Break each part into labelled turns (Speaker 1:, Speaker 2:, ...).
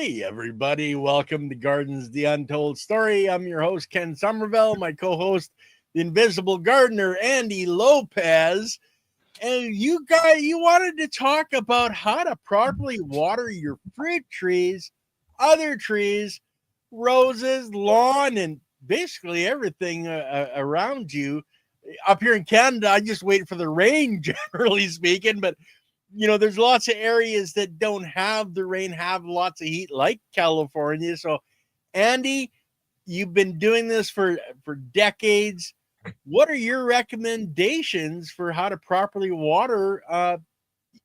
Speaker 1: Hey, everybody. Welcome to Gardens, the Untold Story. I'm your host, Ken Somerville. My co host, the Invisible Gardener, Andy Lopez. And you wanted to talk about how to properly water your fruit trees, other trees, roses, lawn, and basically everything around you. Up here in Canada, I just wait for the rain, generally speaking, but there's lots of areas that don't have the rain, have lots of heat, like California. So, Andy, you've been doing this for decades. What are your recommendations for how to properly water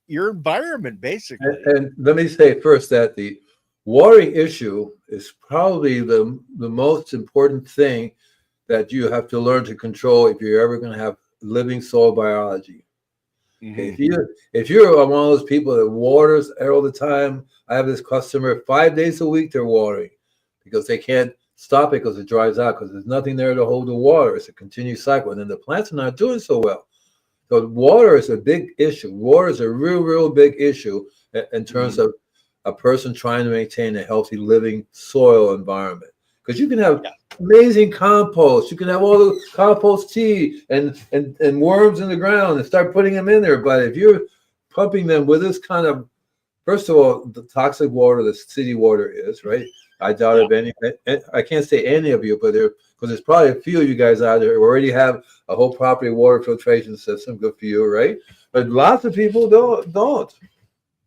Speaker 1: your environment, basically?
Speaker 2: And let me say first that the watering issue is probably the most important thing that you have to learn to control if you're ever going to have living soil biology. Okay,
Speaker 1: Mm-hmm.
Speaker 2: if you're one of those people that waters all the time, I have this customer 5 days a week they're watering because they can't stop it because it dries out because there's nothing there to hold the water. It's a continuous cycle, and then the plants are not doing so well. So water is a big issue. Water is a real big issue in terms of a person trying to maintain a healthy living soil environment. Because you can have amazing compost. You can have all the compost tea and worms in the ground and start putting them in there. But if you're pumping them with this kind of, first of all, the toxic water, the city water is, right? I doubt if any, I can't say any of you, but because there's probably a few of you guys out there who already have a whole property water filtration system. Good for you, right? But lots of people don't.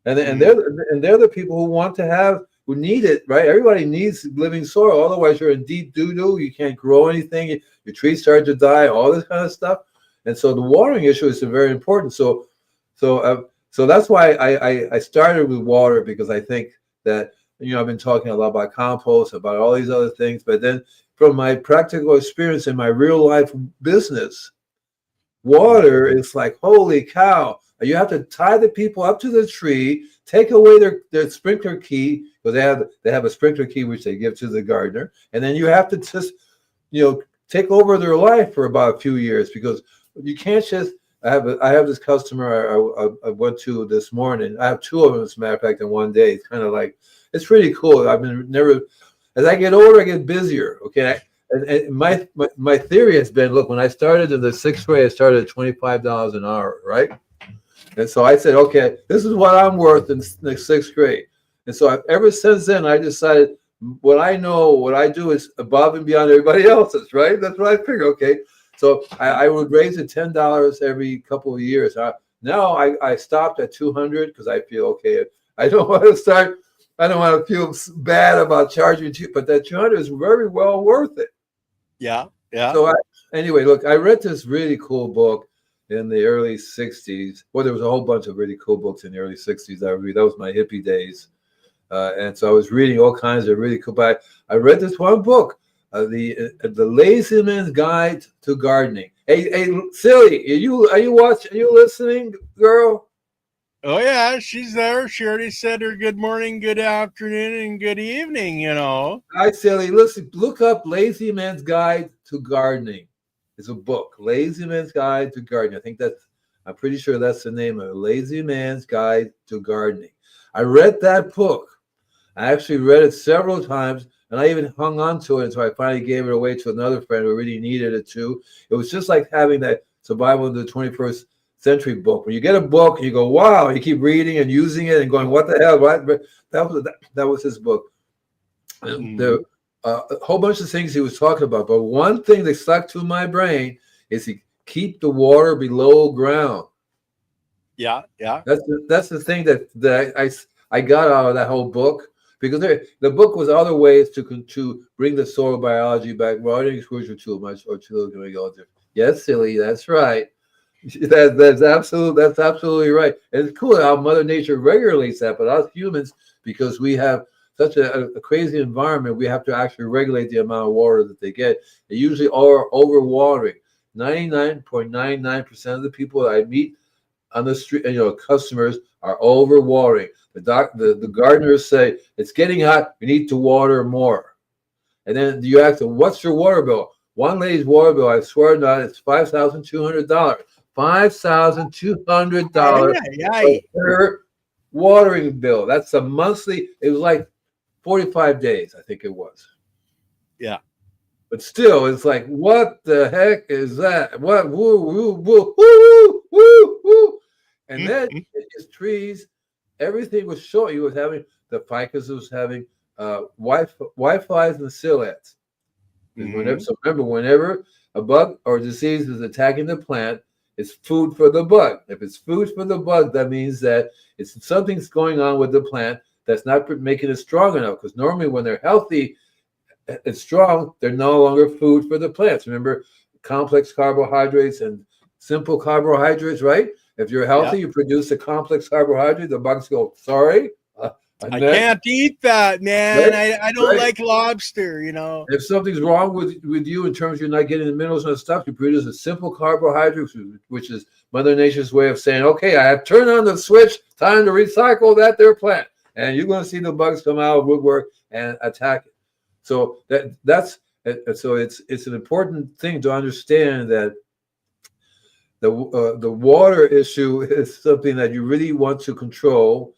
Speaker 2: And they're the people who want to have, who need it, right? Everybody needs living soil. Otherwise, you're in deep doo-doo. You can't grow anything. Your trees start to die, all this kind of stuff. And so the watering issue is very important. So that's why I started with water, because I think that, I've been talking a lot about compost, about all these other things. But then from my practical experience in my real life business, water is like, holy cow. You have to tie the people up to the tree, take away their sprinkler key, because they have a sprinkler key which they give to the gardener, and then you have to just take over their life for about a few years, because you can't just. I have this customer I went to this morning. I have two of them, as a matter of fact, in one day. It's kind of like, it's pretty cool. As I get older, I get busier. Okay. And my theory has been, look, when I started in the sixth grade, I started at $25 an hour, right? And so I said, okay, this is what I'm worth in the sixth grade. And so ever since then, I decided what I know, what I do is above and beyond everybody else's, right? That's what I figured. Okay. So I would raise it $10 every couple of years. Now I stopped at 200 because I feel, okay, I don't want to feel bad about charging you, but that 200 is very well worth it.
Speaker 1: Yeah.
Speaker 2: So anyway, look, I read this really cool book in the early 60s. Well, there was a whole bunch of really cool books in the early 60s I read. That was my hippie days. And so I was reading all kinds of really cool, but I read this one book, the Lazy Man's Guide to Gardening. Hey, Silly, are you watching? Are you listening, girl?
Speaker 1: Oh, yeah, she's there. She already said her good morning, good afternoon, and good evening,
Speaker 2: Hi, Silly. Listen, look up Lazy Man's Guide to Gardening. It's a book, Lazy Man's Guide to Gardening. I'm pretty sure that's the name of it, Lazy Man's Guide to Gardening. I read that book. I actually read it several times, and I even hung on to it until I finally gave it away to another friend who really needed it too. It was just like having that Survival in the 21st Century book. When you get a book, you go, wow, you keep reading and using it and going, what the hell? What? That was his book. There a whole bunch of things he was talking about, but one thing that stuck to my brain is he keep the water below ground.
Speaker 1: Yeah.
Speaker 2: That's the thing that I got out of that whole book, because the book was other ways to bring the soil biology back. Well, I didn't exposure too much or too much. Yes, Silly, that's right. That's absolutely right. And it's cool how Mother Nature regulates that, but us humans, because we have such a crazy environment, we have to actually regulate the amount of water that they get. They usually are overwatering. 99.99% of the people that I meet on the street, customers, are overwatering. The gardeners say, it's getting hot, we need to water more. And then you ask them, what's your water bill? One lady's water bill, I swear not, it's $5,200. $5,200 per watering bill. That's a monthly. It was like 45 days, I think it was.
Speaker 1: Yeah.
Speaker 2: But still, it's like, what the heck is that? What? Woo, woo, woo, woo, woo, woo. And then his trees, everything was short. He was having, the ficus was having whiteflies and psyllids. So remember, whenever a bug or disease is attacking the plant, it's food for the bug. If it's food for the bug, that means that it's something's going on with the plant that's not making it strong enough. Because normally when they're healthy and strong, they're no longer food for the plants. Remember, complex carbohydrates and simple carbohydrates, right? If you're healthy, you produce a complex carbohydrate, the bugs go, sorry.
Speaker 1: I can't eat that, man.
Speaker 2: Right?
Speaker 1: I don't like lobster,
Speaker 2: If something's wrong with you in terms of you're not getting the minerals and stuff, you produce a simple carbohydrate, which is Mother Nature's way of saying, okay, I have turned on the switch, time to recycle that there plant. And you're going to see the bugs come out of woodwork and attack it. So it's an important thing to understand that the water issue is something that you really want to control.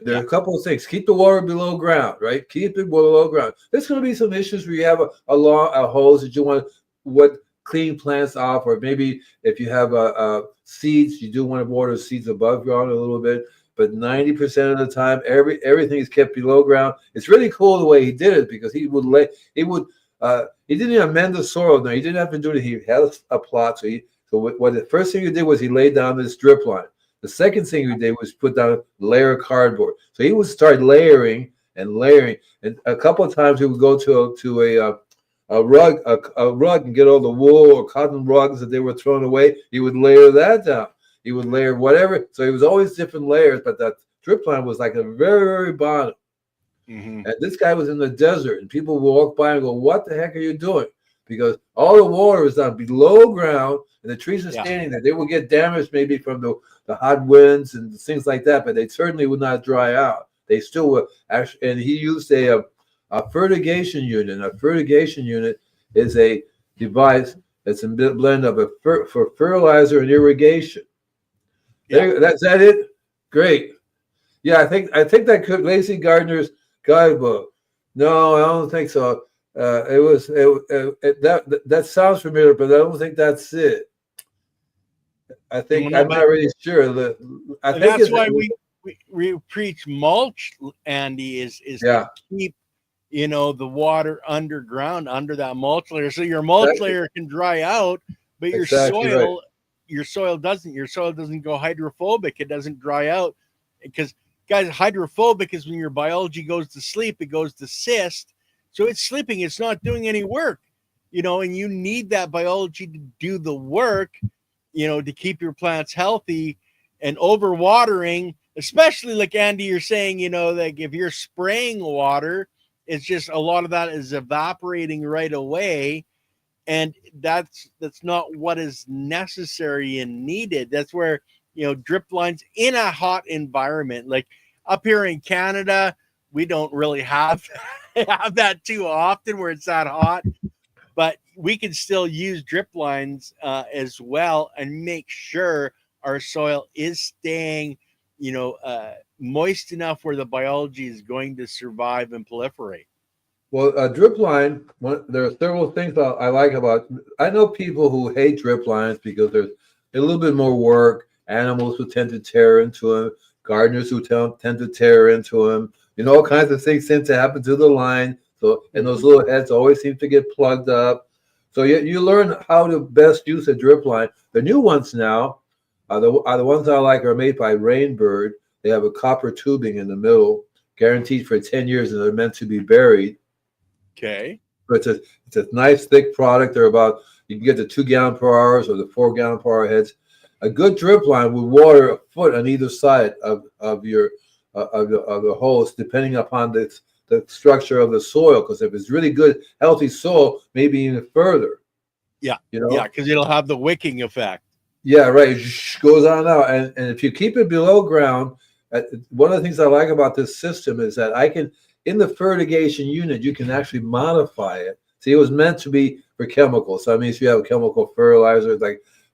Speaker 2: There are a couple of things. Keep the water below ground, right? Keep it below ground. There's going to be some issues where you have a hose that you want clean plants off, or maybe if you have seeds, you do want to water seeds above ground a little bit. But 90% of the time, everything is kept below ground. It's really cool the way he did it, because he didn't even amend the soil. No, he didn't have to do it. He had a plot. So what the first thing he did was he laid down this drip line. The second thing he did was put down a layer of cardboard. So he would start layering and layering. And a couple of times he would go to a rug and get all the wool or cotton rugs that they were throwing away. He would layer that down. He would layer whatever. So it was always different layers, but that drip line was like a very, very bottom. And this guy was in the desert, and people would walk by and go, what the heck are you doing? Because all the water is down below ground, and the trees are standing there. They will get damaged maybe from the hot winds and things like that, but they certainly would not dry out. They still will actually. And he used a fertigation unit. A fertigation unit is a device that's a blend of for fertilizer and irrigation. That's that it. Great. Yeah, I think that could Lazy Gardener's guidebook. No, I don't think so. That sounds familiar, but I don't think that's it. I think I'm not really sure. I think
Speaker 1: that's why we preach mulch, Andy, is to keep the water underground under that mulch layer, so your mulch layer can dry out, but your soil doesn't. Your soil doesn't go hydrophobic. It doesn't dry out, because guys, hydrophobic is when your biology goes to sleep. It goes to cyst. So it's sleeping. It's not doing any work, and you need that biology to do the work, to keep your plants healthy. And overwatering, especially like Andy, you're saying, like if you're spraying water, it's just a lot of that is evaporating right away. And that's not what is necessary and needed. That's where, drip lines in a hot environment, like up here in Canada, we don't really have that too often where it's that hot, but we can still use drip lines as well, and make sure our soil is staying, moist enough where the biology is going to survive and proliferate.
Speaker 2: Well, a drip line, there are several things I like about. I know people who hate drip lines because there's a little bit more work. Animals who tend to tear into them, gardeners who tend to tear into them. All kinds of things seem to happen to the line. So, and those little heads always seem to get plugged up. So you learn how to best use a drip line. The new ones now are the ones I like are made by Rainbird. They have a copper tubing in the middle, guaranteed for 10 years, and they're meant to be buried.
Speaker 1: Okay.
Speaker 2: But it's a nice thick product. They're about, you can get the 2 gallon per hour or the 4 gallon per hour heads. A good drip line would water a foot on either side of the hose, depending upon the structure of the soil. Because if it's really good, healthy soil, maybe even further.
Speaker 1: Yeah. Yeah, because it'll have the wicking effect.
Speaker 2: Yeah, right. It just goes on out. And if you keep it below ground, one of the things I like about this system is that in the fertigation unit, you can actually modify it. See, it was meant to be for chemicals. So that means you have a chemical fertilizer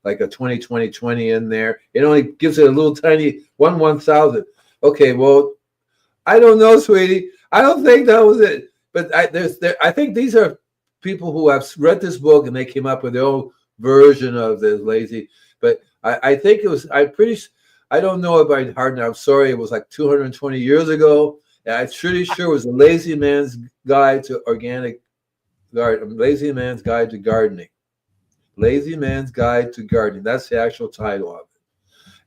Speaker 2: like a 20-20-20 in there. It only gives it a little tiny 1/1000. Okay, well, I don't know, sweetie. I don't think that was it. But I think these are people who have read this book and they came up with their own version of the lazy. But I think it was. I don't know it by heart now. I'm sorry. It was like 220 years ago. And I'm pretty sure it was the Lazy Man's Guide to Organic Garden. Lazy Man's Guide to Gardening. Lazy Man's Guide to Gardening. That's the actual title of it.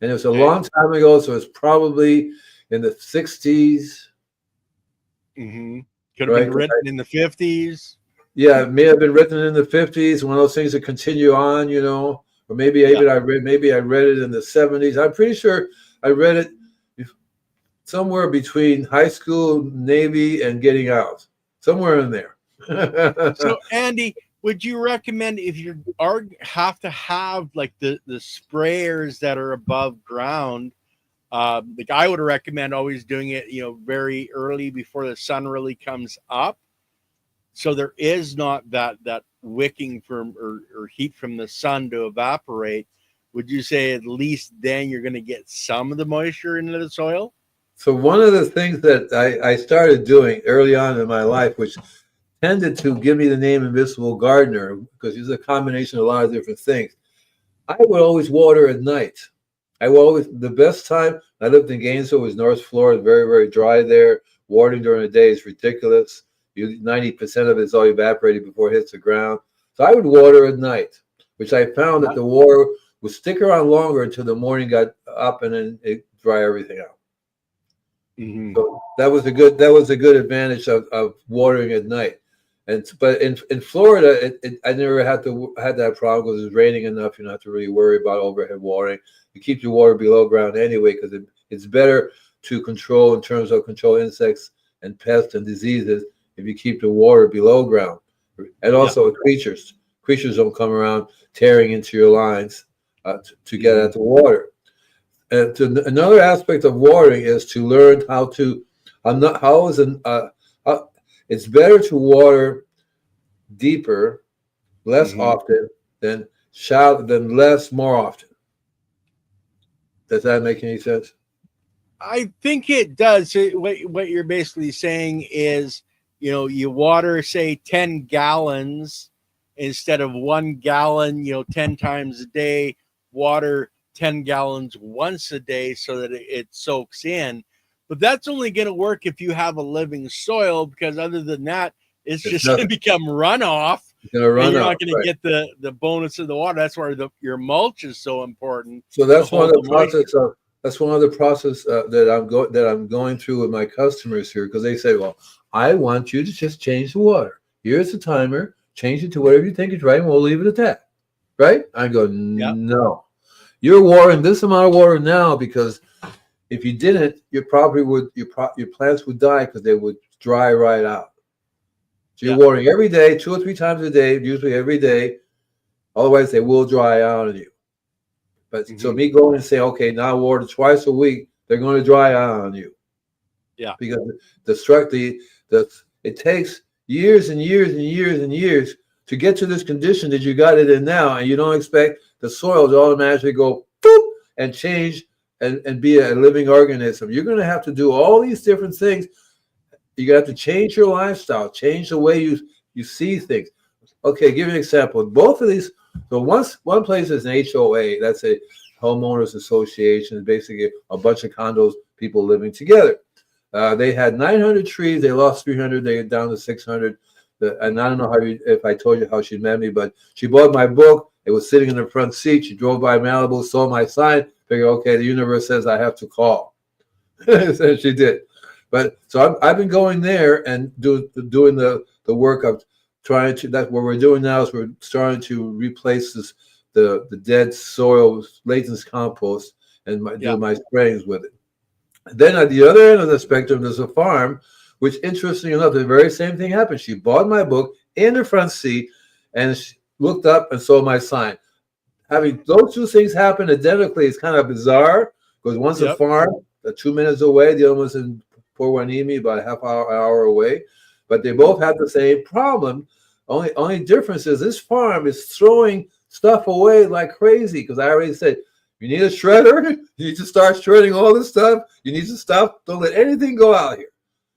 Speaker 2: And it was a long time ago, so it's probably in the 60s.
Speaker 1: Mm-hmm. Could have been written in the 50s.
Speaker 2: Yeah, it may have been written in the 50s. One of those things that continue on, you know, or maybe I read it in the 70s. I'm pretty sure I read it somewhere between high school, Navy, and getting out, somewhere in there.
Speaker 1: So, Andy, would you recommend if you have to have like the sprayers that are above ground? Like I would recommend always doing it, you know, very early before the sun really comes up, so there is not that wicking from or heat from the sun to evaporate. Would you say at least then you're going to get some of the moisture into the soil?
Speaker 2: So one of the things that I started doing early on in my life, which tended to give me the name Invisible Gardener, because it's a combination of a lot of different things. I would always water at night. The best time I lived in Gainesville was North Florida, very, very dry there. Watering during the day is ridiculous. 90% of it is all evaporated before it hits the ground. So I would water at night, which I found that the water would stick around longer until the morning got up and then it dry everything out. Mm-hmm. So that was a good advantage of watering at night. But in Florida, I never had that problem because it's raining enough. You don't have to really worry about overhead watering. You keep your water below ground anyway because it's better to control in terms of control insects and pests and diseases if you keep the water below ground. And also creatures don't come around tearing into your lines to get at the water. And another aspect of watering is to learn how to. It's better to water deeper, less often than less more often. Does that make any sense?
Speaker 1: I think it does. What you're basically saying is, you know, you water, say, 10 gallons instead of 1 gallon, you know, 10 times a day. Water 10 gallons once a day so that it soaks in. But that's only going to work if you have a living soil, because other than that, it's just going to become runoff. You're not going to get the bonus of the water. That's why your mulch is so important.
Speaker 2: So that's one of the process that I'm going through with my customers here, because they say, "Well, I want you to just change the water. Here's the timer. Change it to whatever you think is right, and we'll leave it at that." Right? I go, "No, you're watering this amount of water now because if you didn't, your plants would die because they would dry right out. So you're watering every day, 2 or 3 times a day, usually every day. Otherwise, they will dry out on you. But so me going and saying, okay, now water twice a week, they're going to dry out on you. Yeah, because it takes years and years and years and years to get to this condition that you got it in now, and you don't expect the soil to automatically go boop and change and be a living organism. You're going to have to do all these different things. You're going to have to change your lifestyle, change the way you see things. Okay, give you an example. Both of these, so one place is an HOA, that's a homeowners association, basically a bunch of condos, people living together. They had 900 trees. They lost 300. They got down to 600. And I don't know if I told you how she met me, but she bought my book. It was sitting in the front seat. She drove by Malibu, saw my sign, figured, okay, the universe says I have to call. So she did. But so I've been going there and doing the work of trying to. That's what we're doing now is we're starting to replace the dead soil, Layton's compost, and do my sprayings with it. Then at the other end of the spectrum, there's a farm, which interestingly enough, the very same thing happened. She bought my book in the front seat, and she looked up and saw my sign. Having those two things happen identically is kind of bizarre, because one's a farm, 2 minutes away, the other one's in Port Hueneme, about a half hour away, but they both have the same problem. Only difference is this farm is throwing stuff away like crazy, because I already said, you need a shredder, you need to start shredding all this stuff, you need to stop, don't let anything go out here,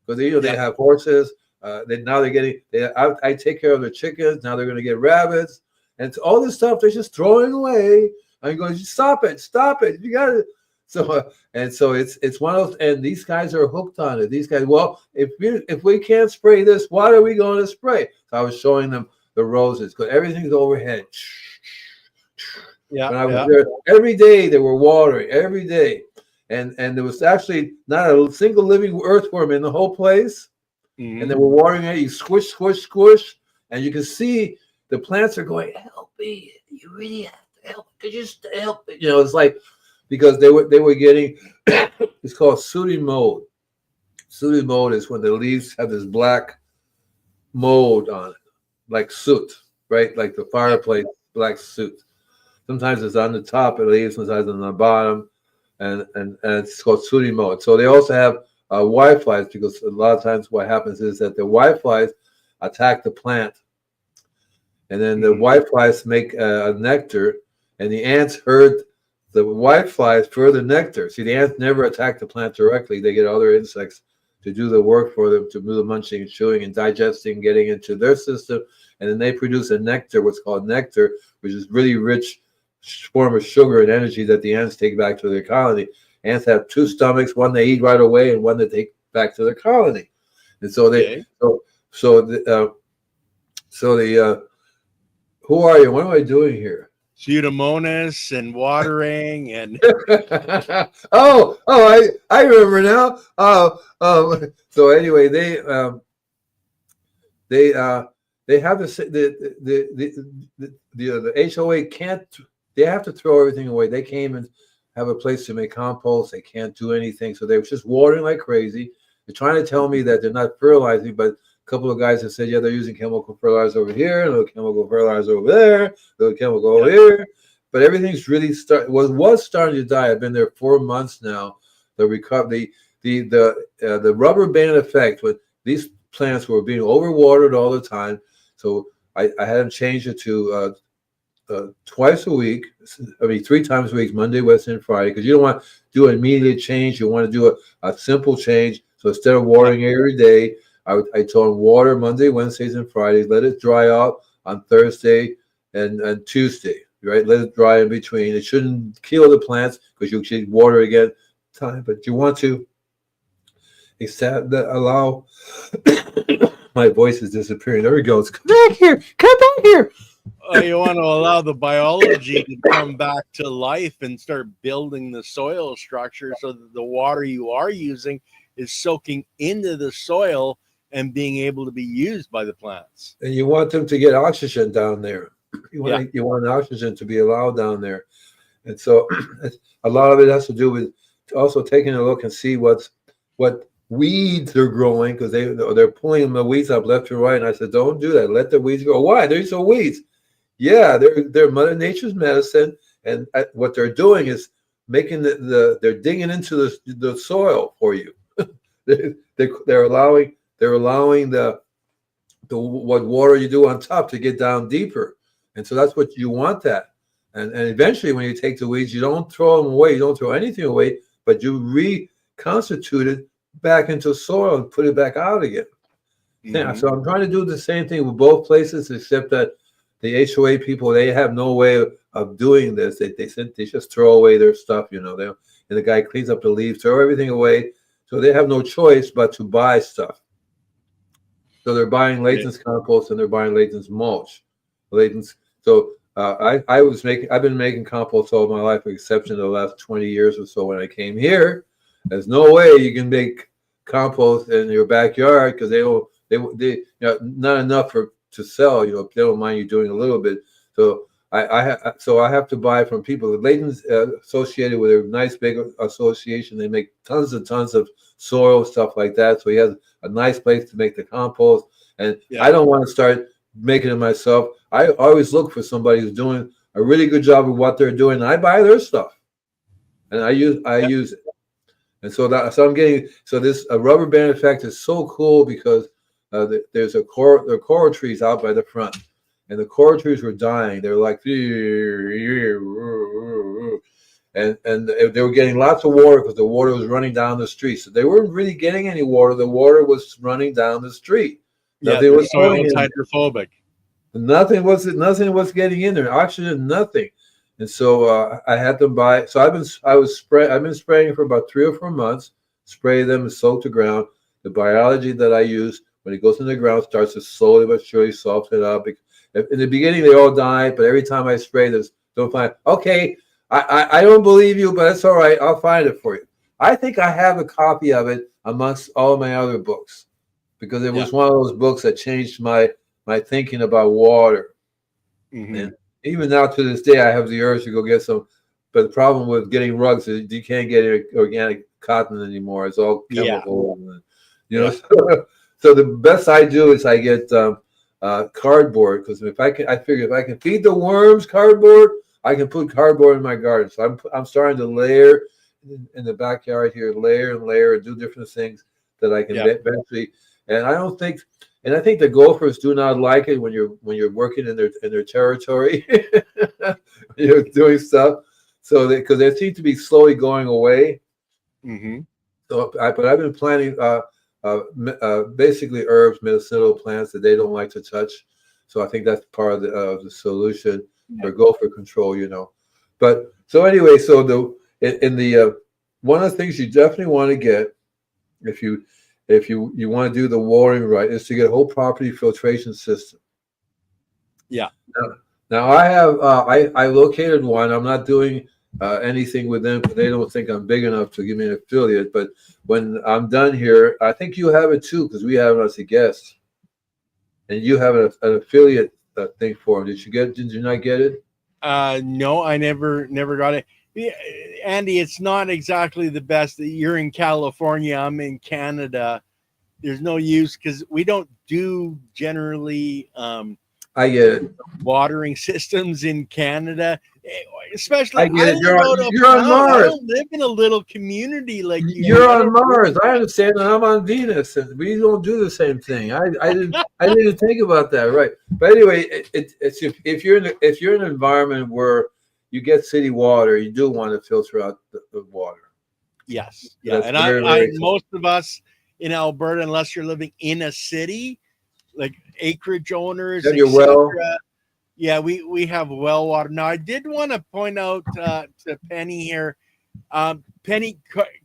Speaker 2: because they have horses. They're getting. I take care of the chickens. Now they're going to get rabbits, and all this stuff they're just throwing away. I'm going, stop it, stop it. You got to. So it's one of those, and these guys are hooked on it. These guys, well, if we can't spray this, what are we going to spray? So I was showing them the roses because everything's overhead.
Speaker 1: Yeah.
Speaker 2: When I was there, every day they were watering every day, and there was actually not a single living earthworm in the whole place.
Speaker 1: Mm-hmm.
Speaker 2: And they were watering it. You squish, squish, squish, and you can see the plants are going. Help me! You really have to help. Could you help me? It's like. Because they were getting, it's called sooty mold. Sooty mold is when the leaves have this black mold on it, like soot, right? Like the fireplace, black soot. Sometimes it's on the top of the leaves, sometimes on the bottom, and it's called sooty mold. So they also have whiteflies, because a lot of times what happens is that the whiteflies attack the plant, and then the whiteflies make a nectar, and the ants herd the whiteflies for the nectar. See, the ants never attack the plant directly. They get other insects to do the work for them, to do the munching and chewing and digesting, getting into their system. And then they produce a nectar, what's called nectar, which is really rich form of sugar and energy that the ants take back to their colony. Ants have two stomachs, one they eat right away and one they take back to their colony. And so who are you? What am I doing here?
Speaker 1: Pseudomonas and watering and
Speaker 2: I remember now. So anyway, they have the HOA can't. They have to throw everything away. They came and have a place to make compost. They can't do anything, so they were just watering like crazy. They're trying to tell me that they're not fertilizing, but a couple of guys have said, yeah, they're using chemical fertilizer over here, a little chemical fertilizer over there, a little chemical over here. But everything's really was starting to die. I've been there 4 months now. The rubber band effect, with these plants were being overwatered all the time. So I had them change it to twice a week. I mean, 3 times a week, Monday, Wednesday, and Friday, because you don't want to do an immediate change. You want to do a simple change. So instead of watering every day, I told them water Monday, Wednesdays, and Fridays. Let it dry out on Thursday and Tuesday, right? Let it dry in between. It shouldn't kill the plants because you should water again time, but you want to allow. My voice is disappearing. There it goes. Come back here. Come back here.
Speaker 1: You want to allow the biology to come back to life and start building the soil structure so that the water you are using is soaking into the soil and being able to be used by the plants.
Speaker 2: And you want them to get oxygen down there. You want oxygen to be allowed down there. And so a lot of it has to do with also taking a look and see what weeds they're growing, because they're pulling the weeds up left and right. And I said, don't do that. Let the weeds grow. Why? There's no weeds. Yeah, they're Mother Nature's medicine. And what they're doing is making they're digging into the soil for you. They're allowing the what water you do on top to get down deeper, and so that's what you want. That and eventually, when you take the weeds, you don't throw them away. You don't throw anything away, but you reconstitute it back into soil and put it back out again. Yeah. So I'm trying to do the same thing with both places, except that the HOA people, they have no way of doing this. They just throw away their stuff. And the guy cleans up the leaves, throw everything away. So they have no choice but to buy stuff. So they're buying Layton's compost and they're buying Layton's mulch. So I've been making compost all my life, with exception of the last 20 years or so. When I came here, there's no way you can make compost in your backyard, because they not enough to sell. They don't mind you doing a little bit. So I have to buy from people. Layton's associated with a nice big association. They make tons and tons of soil, stuff like that. So he has a nice place to make the compost. And I don't want to start making it myself. I always look for somebody who's doing a really good job of what they're doing. And I buy their stuff, and I use it. And so this rubber band effect is so cool, because there's coral trees out by the front. And the coral trees were dying. They were like, and and they were getting lots of water because the water was running down the street. So they weren't really getting any water. The water was running down the street.
Speaker 1: Yeah,
Speaker 2: Nothing
Speaker 1: the
Speaker 2: was
Speaker 1: soil
Speaker 2: going
Speaker 1: is
Speaker 2: in.
Speaker 1: hydrophobic.
Speaker 2: Nothing was getting in there. Oxygen, nothing. And so I had them buy. So I've been spraying for about 3 or 4 months. Spray them and soak the ground. The biology that I use when it goes in the ground starts to slowly but surely soften it up. In the beginning, they all die, but every time I spray this, don't find. Okay, I don't believe you, but that's all right. I'll find it for you. I think I have a copy of it amongst all my other books because it was one of those books that changed my thinking about water.
Speaker 1: Mm-hmm.
Speaker 2: And even now to this day, I have the urge to go get some. But the problem with getting rugs is you can't get organic cotton anymore. It's all chemical. Yeah. So the best I do is I get cardboard because I figure if I can feed the worms cardboard, I can put cardboard in my garden. So I'm starting to layer in the backyard here, layer and layer, and do different things that I can eventually. And I think the gophers do not like it when you're working in their territory. You're doing stuff, so because they seem to be slowly going away.
Speaker 1: Mm-hmm.
Speaker 2: So, but I've been planting basically herbs, medicinal plants that they don't like to touch. So I think that's part of the solution for gopher control. But so anyway, so one of the things you definitely want to get if you want to do the watering right is to get a whole property filtration system.
Speaker 1: Yeah.
Speaker 2: Now I have I located one. I'm not doing anything with them because they don't think I'm big enough to give me an affiliate. But when I'm done here, I think you have it too because we have it as a guest, and you have an affiliate thing for them. Did you not get it?
Speaker 1: No, I never got it. Andy, it's not exactly the best. You're in California. I'm in Canada. There's no use because we don't do generally
Speaker 2: I get it.
Speaker 1: Watering systems in Canada, especially.
Speaker 2: I get it. You're on
Speaker 1: I
Speaker 2: Mars.
Speaker 1: don't live in a little community like you.
Speaker 2: You're on Mars. I understand that. I'm on Venus, and we don't do the same thing. I didn't think about that, right? But anyway, it's if you're in an environment where you get city water, you do want to filter out the water.
Speaker 1: Yes, yeah, and most of us in Alberta, unless you're living in a city, like acreage owners,
Speaker 2: have your well.
Speaker 1: Yeah, we have well water. Now, I did want to point out to Penny here. Penny,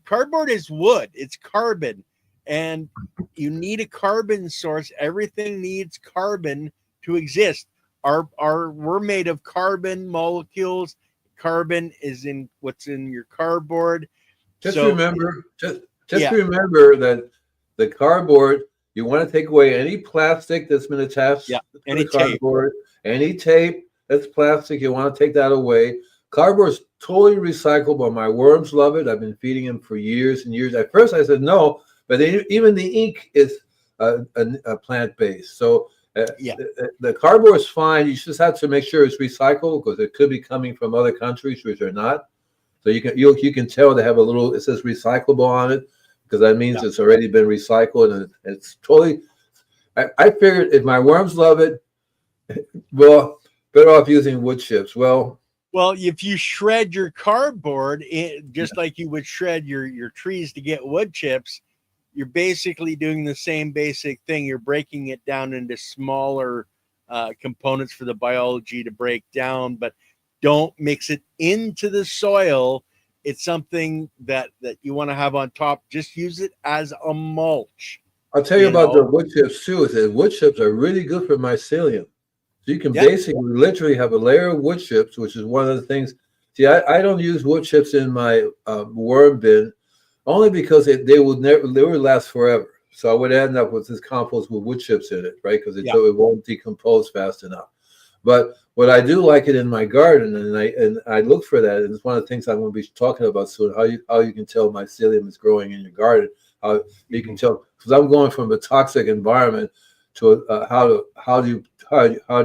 Speaker 1: cardboard is wood. It's carbon, and you need a carbon source. Everything needs carbon to exist. We're made of carbon molecules. Carbon is in what's in your cardboard.
Speaker 2: Remember remember that the cardboard. You want to take away any plastic that's been attached to the cardboard, any tape that's plastic. You want to take that away. Cardboard is totally recyclable. My worms love it. I've been feeding them for years and years. At first, I said no, but even the ink is a plant-based. So the cardboard is fine. You just have to make sure it's recycled because it could be coming from other countries which are not. So you can tell they have it says recyclable on it. Because that means it's already been recycled and it's totally. I figured if my worms love it, well, better off using wood chips. Well,
Speaker 1: if you shred your cardboard, just like you would shred your trees to get wood chips, you're basically doing the same basic thing. You're breaking it down into smaller components for the biology to break down, but don't mix it into the soil. It's something that you want to have on top. Just use it as a mulch.
Speaker 2: I'll tell you about the wood chips too. Is that wood chips are really good for mycelium. So you can basically literally have a layer of wood chips, which is one of the things. See, I don't use wood chips in my worm bin only because they would last forever. So I would end up with this compost with wood chips in it, right? Because it won't decompose fast enough. But what I do like it in my garden, and I look for that, and it's one of the things I'm going to be talking about soon. How you can tell mycelium is growing in your garden. How you can tell, because I'm going from a toxic environment to how do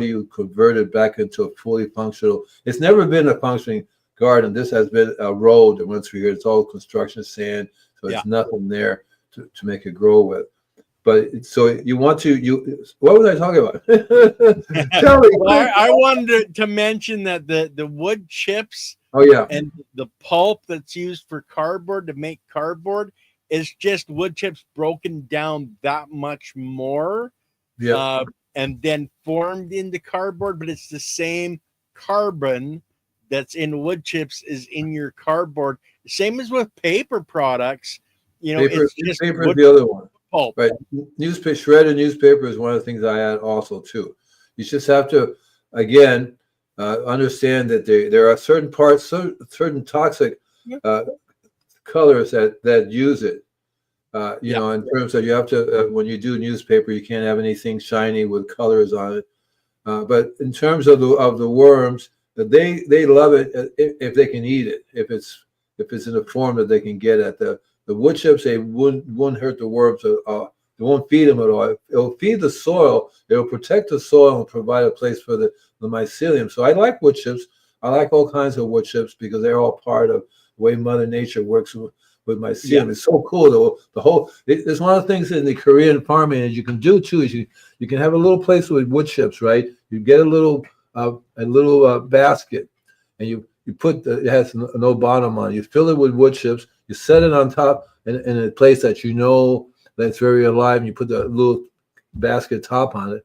Speaker 2: you convert it back into a fully functional. It's never been a functioning garden. This has been a road that went through here. It's all construction sand, so there's nothing there to make it grow with. But so you want to what was I talking about? Tell me.
Speaker 1: Well, I wanted to mention that the wood chips
Speaker 2: Oh yeah,
Speaker 1: and the pulp that's used for cardboard to make cardboard is just wood chips broken down that much more,
Speaker 2: yeah.
Speaker 1: and then formed into cardboard. But it's the same carbon that's in wood chips is in your cardboard. Same as with paper products.
Speaker 2: Paper,
Speaker 1: It's just
Speaker 2: paper is
Speaker 1: wood
Speaker 2: the other one,
Speaker 1: pulp.
Speaker 2: right? Newspaper, shredded newspaper is one of the things I add also too. You just have to, again, understand that there are certain parts, certain toxic uh, colors that use it.
Speaker 1: Yeah.
Speaker 2: In terms of you have to when you do newspaper, you can't have anything shiny with colors on it. But in terms of the worms, they love it if they can eat it. If it's in a form that they can get at the wood chips, they wouldn't hurt the worms. They won't feed them at all. It'll feed the soil. It'll protect the soil and provide a place for the mycelium. So I like wood chips. I like all kinds of wood chips because they're all part of the way Mother Nature works with mycelium. Yeah. It's so cool. It's one of the things in the Korean farming that you can do too is you can have a little place with wood chips, right? You get a little basket, and you put it has no bottom on it. You fill it with wood chips. You set it on top in a place that that's very alive. And you put the little basket top on it.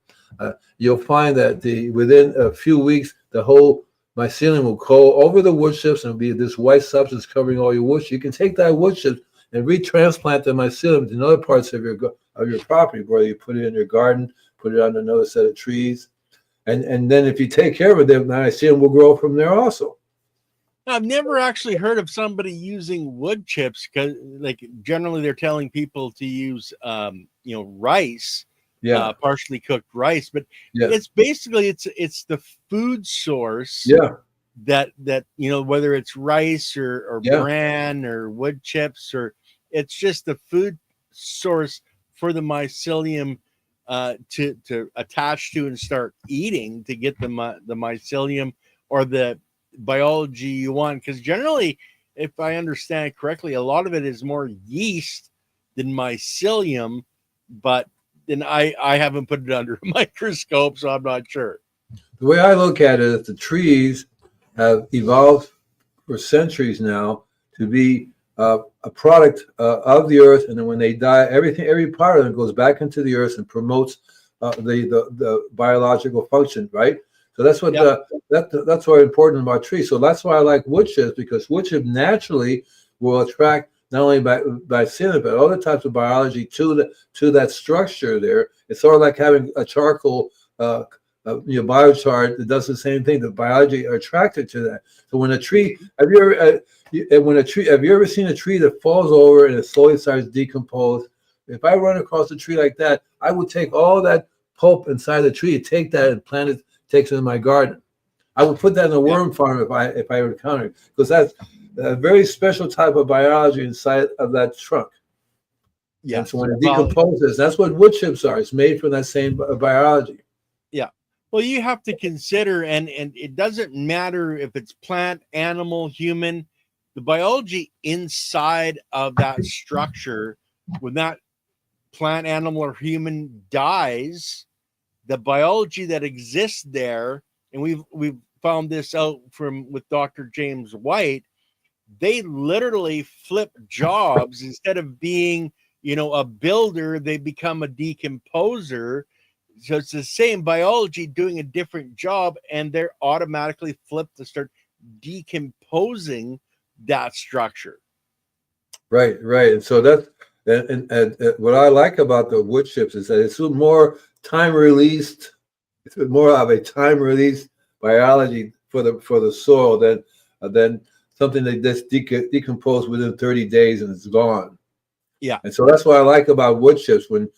Speaker 2: You'll find that within a few weeks the whole mycelium will go over the wood chips and it'll be this white substance covering all your wood chips. You can take that wood chips and retransplant the mycelium to other parts of your property, whether you put it in your garden, put it on another set of trees, and then if you take care of it, the mycelium will grow from there also.
Speaker 1: I've never actually heard of somebody using wood chips because, like, generally they're telling people to use, rice, partially cooked rice. But it's basically it's the food source, that whether it's rice or bran or wood chips, or it's just the food source for the mycelium to attach to and start eating to get the mycelium or the biology you want, because generally, if I understand correctly, a lot of it is more yeast than mycelium, but then I haven't put it under a microscope, so I'm not sure.
Speaker 2: The way I look at it is the trees have evolved for centuries now to be a product of the earth, and then when they die, every part of them goes back into the earth and promotes the biological function, right? So that's what that's what's important about trees. So that's why I like wood chips, because wood chips naturally will attract not only by cinnamon, but other types of biology to that structure there. It's sort of like having a charcoal biochar that does the same thing. The biology are attracted to that. So when a tree, have you ever seen a tree that falls over and it slowly starts to decompose? If I run across a tree like that, I would take all that pulp inside the tree, take that and plant it. Takes it in my garden. I would put that in a worm farm if I would encounter it, because that's a very special type of biology inside of that trunk. Yeah. And so when it decomposes, that's what wood chips are. It's made from that same biology.
Speaker 1: Yeah. Well, you have to consider, and it doesn't matter if it's plant, animal, human, the biology inside of that structure, when that plant, animal, or human dies, the biology that exists there, and we've found this out with Dr. James White, they literally flip jobs. Instead of being, a builder, they become a decomposer. So it's the same biology doing a different job, and they're automatically flipped to start decomposing that structure.
Speaker 2: Right. And so that's and what I like about the wood chips is that it's more time released. It's more of a time released biology for the soil than something that just decompose within 30 days and it's gone.
Speaker 1: Yeah.
Speaker 2: And so that's what I like about wood chips. When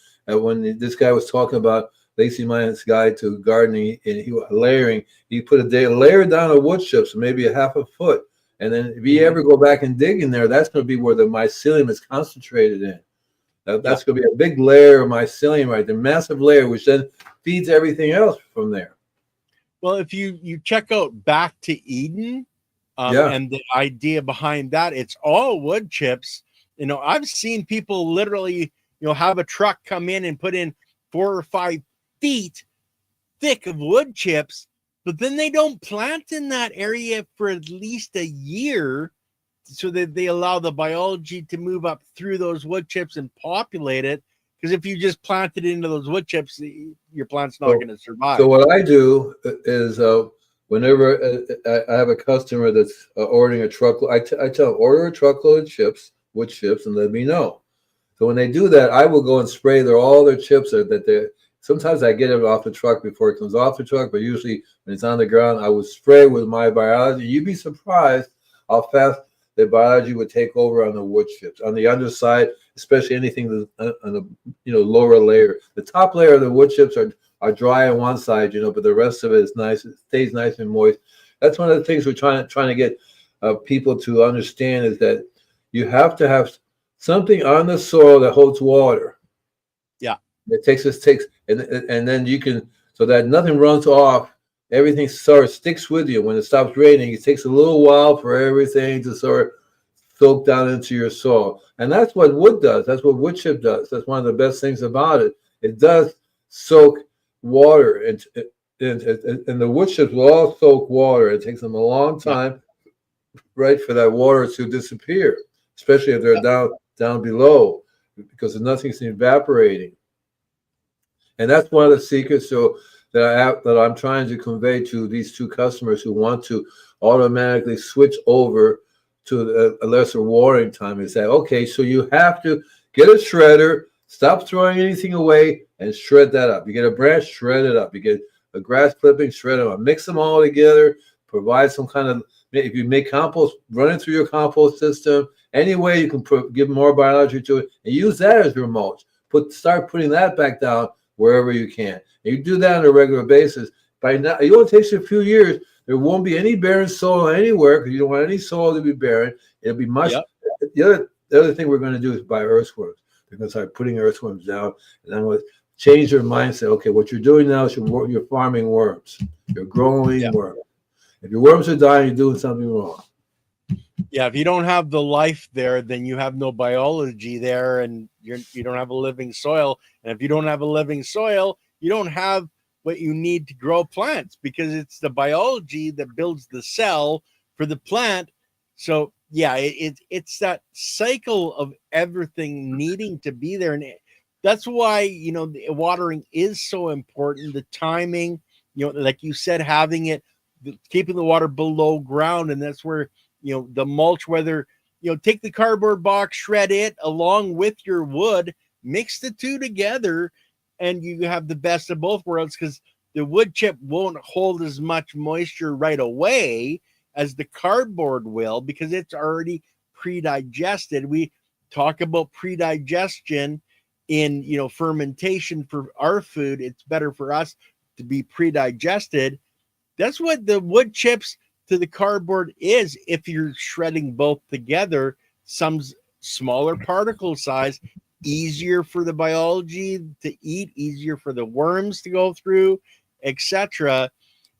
Speaker 2: this guy was talking about Lacey Minot's Guide to Gardening, and he was layering, he put a layer down of wood chips, maybe a half a foot. And then if you ever go back and dig in there, that's going to be where the mycelium is concentrated in. That's going to be a big layer of mycelium, right? The massive layer, which then feeds everything else from there.
Speaker 1: Well, if you check out Back to Eden, and the idea behind that, it's all wood chips. I've seen people literally have a truck come in and put in 4 or 5 feet thick of wood chips, but then they don't plant in that area for at least a year so that they allow the biology to move up through those wood chips and populate it. Because if you just plant it into those wood chips, your plant's not going to survive.
Speaker 2: So what I do is whenever I have a customer that's ordering a truckload, I tell them, order a truckload of chips, wood chips, and let me know. So when they do that, I will go and spray all their chips that they. Sometimes I get it off the truck before it comes off the truck, but usually when it's on the ground, I would spray with my biology. You'd be surprised how fast the biology would take over on the wood chips. On the underside, especially anything on the lower layer. The top layer of the wood chips are dry on one side, but the rest of it is nice. It stays nice and moist. That's one of the things we're trying to get people to understand is that you have to have something on the soil that holds water.
Speaker 1: Yeah.
Speaker 2: And then you can, so that nothing runs off, everything sort of sticks with you. When it stops raining, it takes a little while for everything to sort of soak down into your soil. And that's what wood does. That's what wood chip does. That's one of the best things about it. It does soak water, and the wood chips will all soak water. It takes them a long time, right, for that water to disappear, especially if they're down below, because nothing's evaporating. And that's one of the secrets that I'm trying to convey to these two customers who want to automatically switch over to a lesser watering time, is that, okay, so you have to get a shredder, stop throwing anything away, and shred that up. You get a branch, shred it up. You get a grass clipping, shred it up. Mix them all together, provide some kind of, if you make compost, run it through your compost system. Any way you can give more biology to it, and use that as your mulch. Start putting that back down wherever you can. And you do that on a regular basis. By now, it only takes you a few years. There won't be any barren soil anywhere because you don't want any soil to be barren. It'll be much. Yep. The other thing we're going to do is buy earthworms. We're going to start putting earthworms down, and then we'll change your mindset. Okay, what you're doing now is you're farming worms. You're growing worms. If your worms are dying, you're doing something wrong.
Speaker 1: Yeah, if you don't have the life there, then you have no biology there, and you don't have a living soil. And if you don't have a living soil, you don't have what you need to grow plants, because it's the biology that builds the cell for the plant. So yeah, it's that cycle of everything needing to be there, and that's why the watering is so important. The timing, like you said, having it, keeping the water below ground, and that's where the mulch, whether take the cardboard box, shred it along with your wood, mix the two together, and you have the best of both worlds, because the wood chip won't hold as much moisture right away as the cardboard will, because it's already pre-digested. We talk about pre-digestion in fermentation for our food. It's better for us to be pre-digested. That's what the wood chips to the cardboard is. If you're shredding both together, some smaller particle size, easier for the biology to eat, easier for the worms to go through, etc.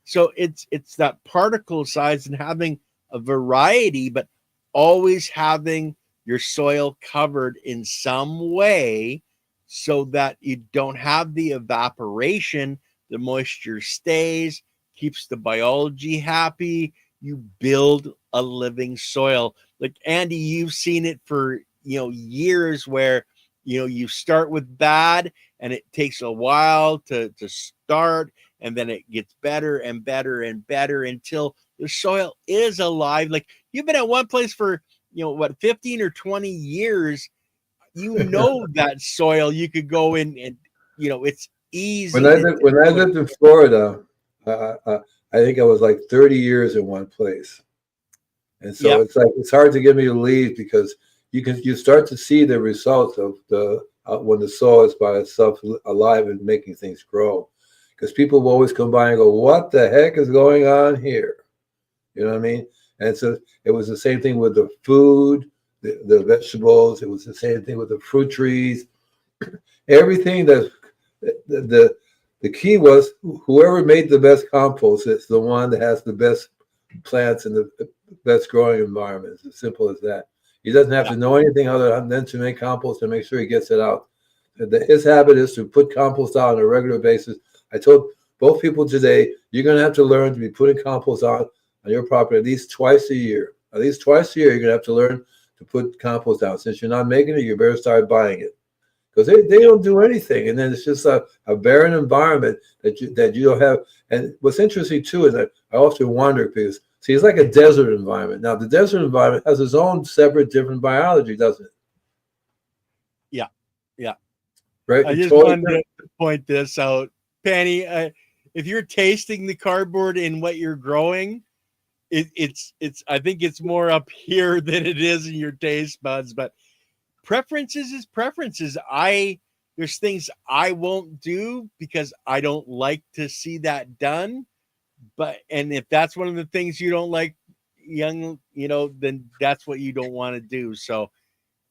Speaker 1: So it's that particle size and having a variety, but always having your soil covered in some way so that you don't have the evaporation, the moisture stays, keeps the biology happy. You build a living soil. Like Andy, you've seen it for years, where you start with bad and it takes a while to start, and then it gets better and better and better until the soil is alive. Like you've been at one place for 15 or 20 years. That soil, you could go in and it's easy.
Speaker 2: When I lived in Florida, I think I was like 30 years in one place, and so it's hard to get me to leave, because you start to see the results of when the soil is by itself alive and making things grow. Because people will always come by and go, "What the heck is going on here?" You know what I mean? And so it was the same thing with the food, the vegetables. It was the same thing with the fruit trees. Everything that the key was, whoever made the best compost is the one that has the best plants and the best growing environment. It's as simple as that. He doesn't have to know anything other than to make compost and make sure he gets it out his habit is to put compost out on a regular basis. I told both people today, you're going to have to learn to be putting compost on your property at least twice a year. At least twice a year, you're going to have to learn to put compost out. Since you're not making it, you better start buying it, because they don't do anything. And then it's just a barren environment that you don't have. And what's interesting too is that I often wonder, because see, it's like a desert environment. Now, the desert environment has its own separate, different biology, doesn't it?
Speaker 1: Yeah, yeah.
Speaker 2: Right.
Speaker 1: I just
Speaker 2: totally
Speaker 1: wanted to point this out, Penny. If you're tasting the cardboard in what you're growing, it's. I think it's more up here than it is in your taste buds. But preferences is preferences. There's things I won't do because I don't like to see that done. And if that's one of the things you don't like, then that's what you don't want to do. So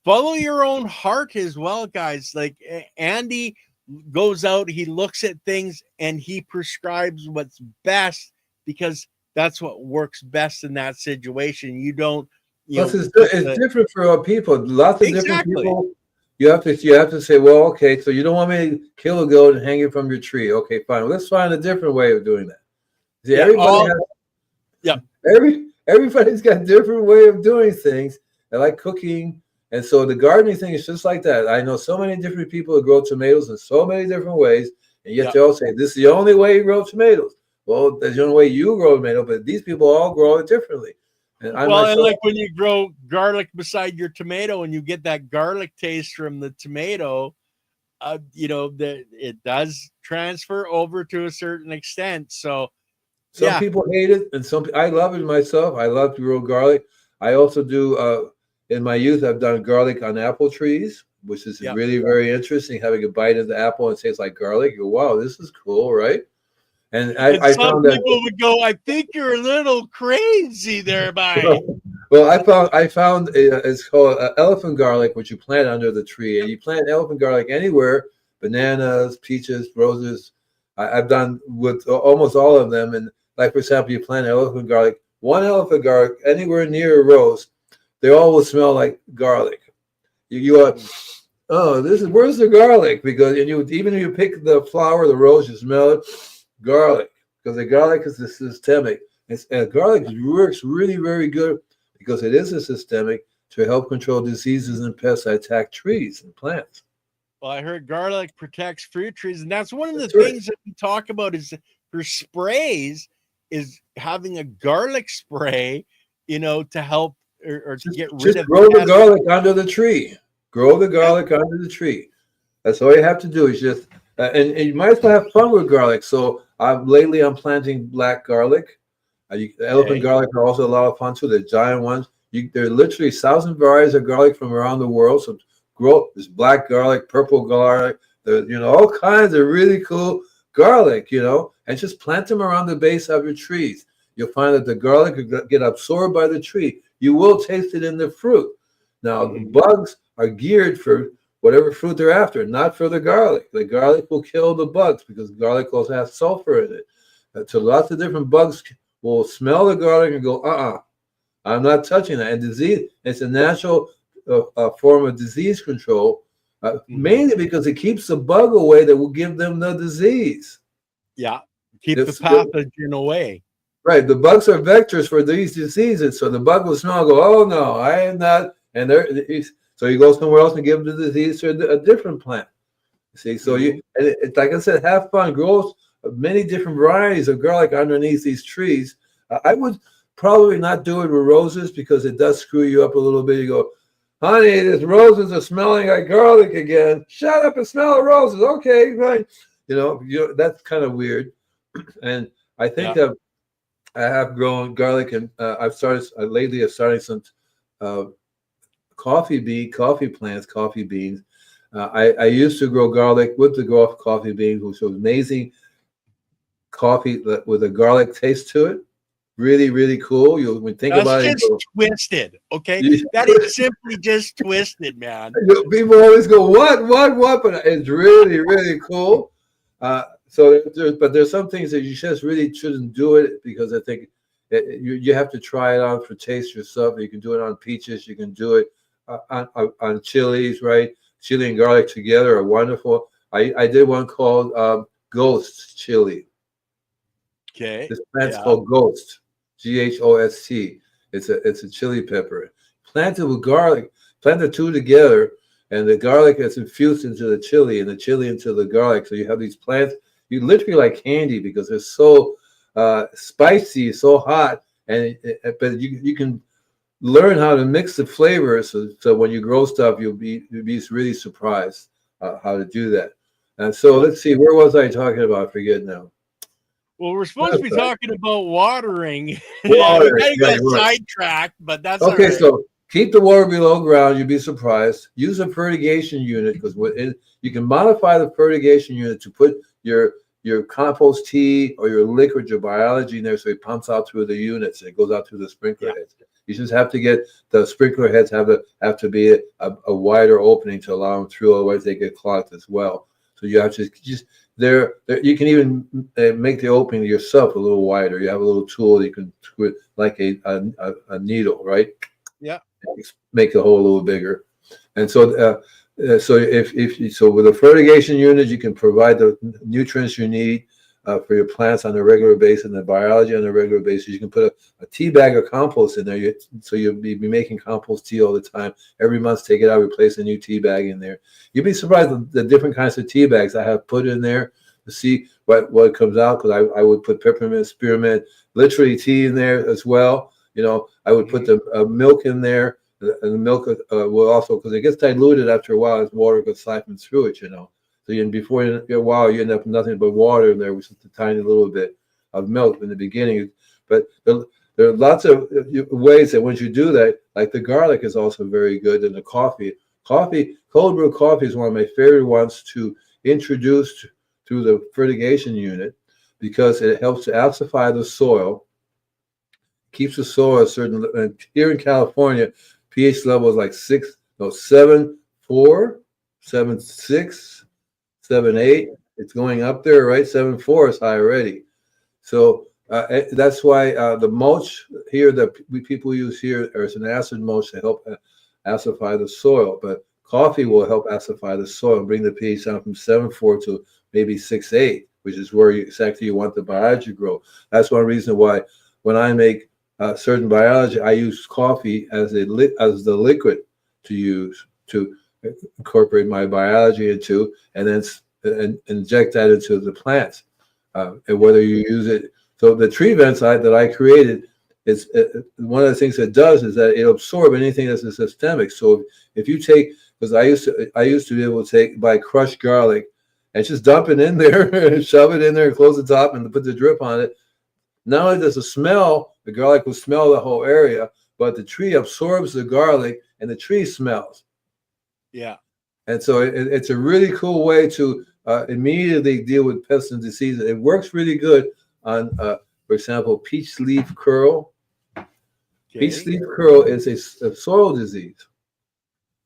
Speaker 1: follow your own heart as well, guys. Like Andy goes out, he looks at things and he prescribes what's best because that's what works best in that situation. You don't,
Speaker 2: Plus, it's different for all people. Lots of different people. You have to say, well, okay, so you don't want me to kill a goat and hang it from your tree. Okay, fine. Well, let's find a different way of doing that. See, everybody's got a different way of doing things. I like cooking. And so the gardening thing is just like that. I know so many different people who grow tomatoes in so many different ways. And yet they all say, this is the only way you grow tomatoes. Well, that's the only way you grow tomato, but these people all grow it differently. And
Speaker 1: and like when you grow garlic beside your tomato and you get that garlic taste from the tomato, it does transfer over to a certain extent. So
Speaker 2: some people hate it, and I love it myself. I love to grow garlic. I also do. In my youth, I've done garlic on apple trees, which is really very interesting. Having a bite of the apple and tastes like garlic. You go, wow, this is cool, right? And I
Speaker 1: some
Speaker 2: found
Speaker 1: people would go, I think you're a little crazy there, buddy.
Speaker 2: Well, I found it's called elephant garlic, which you plant under the tree, and you plant elephant garlic anywhere. Bananas, peaches, roses. I've done with almost all of them. And like, for example, you plant one elephant garlic anywhere near a rose, they all will smell like garlic. Where's the garlic? Because even if you pick the flower, the rose, you smell it, garlic, because the garlic is systemic. And garlic works really, very good because it is a systemic to help control diseases and pests that attack trees and plants.
Speaker 1: Well, I heard garlic protects fruit trees, and that's one of the things that we talk about is for sprays is having a garlic spray, to help or to get rid of.
Speaker 2: Grow the garlic under the tree. Grow the garlic under the tree. That's all you have to do is just, and you might as well have fun with garlic. So lately I'm planting black garlic. Elephant garlic are also a lot of fun too. They're giant ones. There are literally 1,000 varieties of garlic from around the world. So grow this black garlic, purple garlic. All kinds of really cool garlic. And just plant them around the base of your trees. You'll find that the garlic will get absorbed by the tree. You will taste it in the fruit. Now, the bugs are geared for whatever fruit they're after, not for the garlic. The garlic will kill the bugs because garlic also has sulfur in it. So lots of different bugs will smell the garlic and go, I'm not touching that. And disease, it's a natural form of disease control, mainly because it keeps the bug away that will give them the disease.
Speaker 1: Yeah, keep the pathogen away.
Speaker 2: Right, the bugs are vectors for these diseases, so the bug will smell and go, oh no, I am not, and so you go somewhere else and give them the disease to a different plant. See, so it's like I said, have fun, grow many different varieties of garlic underneath these trees. I would probably not do it with roses because it does screw you up a little bit. You go, honey, these roses are smelling like garlic again. Shut up and smell the roses. Okay, fine. That's kind of weird. And I think I have grown garlic, and I've started some coffee beans. I used to grow garlic with the coffee beans, which was amazing coffee with a garlic taste to it. Really, really cool. When think about it,
Speaker 1: that's just twisted. Okay, that is simply just twisted, man.
Speaker 2: People always go, what? But it's really, really cool. But there's some things that you just really shouldn't do it because I think you have to try it on for taste yourself. You can do it on peaches. You can do it on chilies, right? chili and garlic together are wonderful. I did one called Ghost Chili.
Speaker 1: Okay.
Speaker 2: This plant's
Speaker 1: Yeah.
Speaker 2: called Ghost, Ghost. It's a chili pepper. Planted with garlic, plant the two together, and the garlic is infused into the chili, and the chili into the garlic. So you have these plants, you literally like candy because they're so spicy, so hot, and but you can learn how to mix the flavors. So when you grow stuff, you'll be really surprised how to do that. And so let's see, where was I talking about? I forget now.
Speaker 1: Well, we're supposed to be talking about watering.
Speaker 2: Water,
Speaker 1: We kind of
Speaker 2: right,
Speaker 1: got
Speaker 2: right.
Speaker 1: sidetracked, but that's
Speaker 2: Okay,
Speaker 1: all right.
Speaker 2: so keep the water below ground. You'd be surprised. Use a fertigation unit because you can modify the fertigation unit to put your compost tea or your liquid, your biology in there, so it pumps out through the units and it goes out through the sprinkler heads. You just have to get the sprinkler heads have to be a wider opening to allow them through, otherwise they get clogged as well. So you have to just there. You can even make the opening yourself a little wider. You have a little tool that you can screw it like a needle, right?
Speaker 1: Yeah.
Speaker 2: Make the hole a little bigger. And so so with a fertigation unit, you can provide the nutrients you need for your plants on a regular basis and the biology on a regular basis. You can put a tea bag of compost in there, so you'll be making compost tea all the time. Every month, take it out, replace a new tea bag in there. You'll be surprised at the different kinds of tea bags I have put in there to see what comes out, because I would put peppermint, spearmint, literally tea in there as well. I would put the milk in there, and the milk will also, because it gets diluted after a while as water gets siphoned through it, So before a while, you end up with nothing but water in there, which is a tiny little bit of milk in the beginning. But there are lots of ways that once you do that, like the garlic is also very good, and the coffee. Cold brew coffee is one of my favorite ones to introduce through the fertigation unit, because it helps to acidify the soil, keeps the soil a certain. Here in California, pH level is like 7.4, 7.6, 7.8. It's going up there, right? 7.4 is high already. So that's why the mulch here that people use here is an acid mulch to help acidify the soil. But coffee will help acidify the soil and bring the pH down from 7.4 to maybe 6.8, which is where exactly you want the biology to grow. That's one reason why when I make certain biology, I use coffee as the liquid to use to incorporate my biology into, and then inject that into the plants. And whether you use it, so the tree vent site that I created is one of the things it does is that it absorbs anything that's systemic. So if you take, because I used to be able to buy crushed garlic and just dump it in there, and shove it in there, and close the top, and put the drip on it. Not only does the garlic will smell the whole area, but the tree absorbs the garlic and the tree smells.
Speaker 1: Yeah.
Speaker 2: And so it's a really cool way to immediately deal with pests and diseases. It works really good on, for example, peach leaf curl. Okay. Peach leaf curl is a soil disease.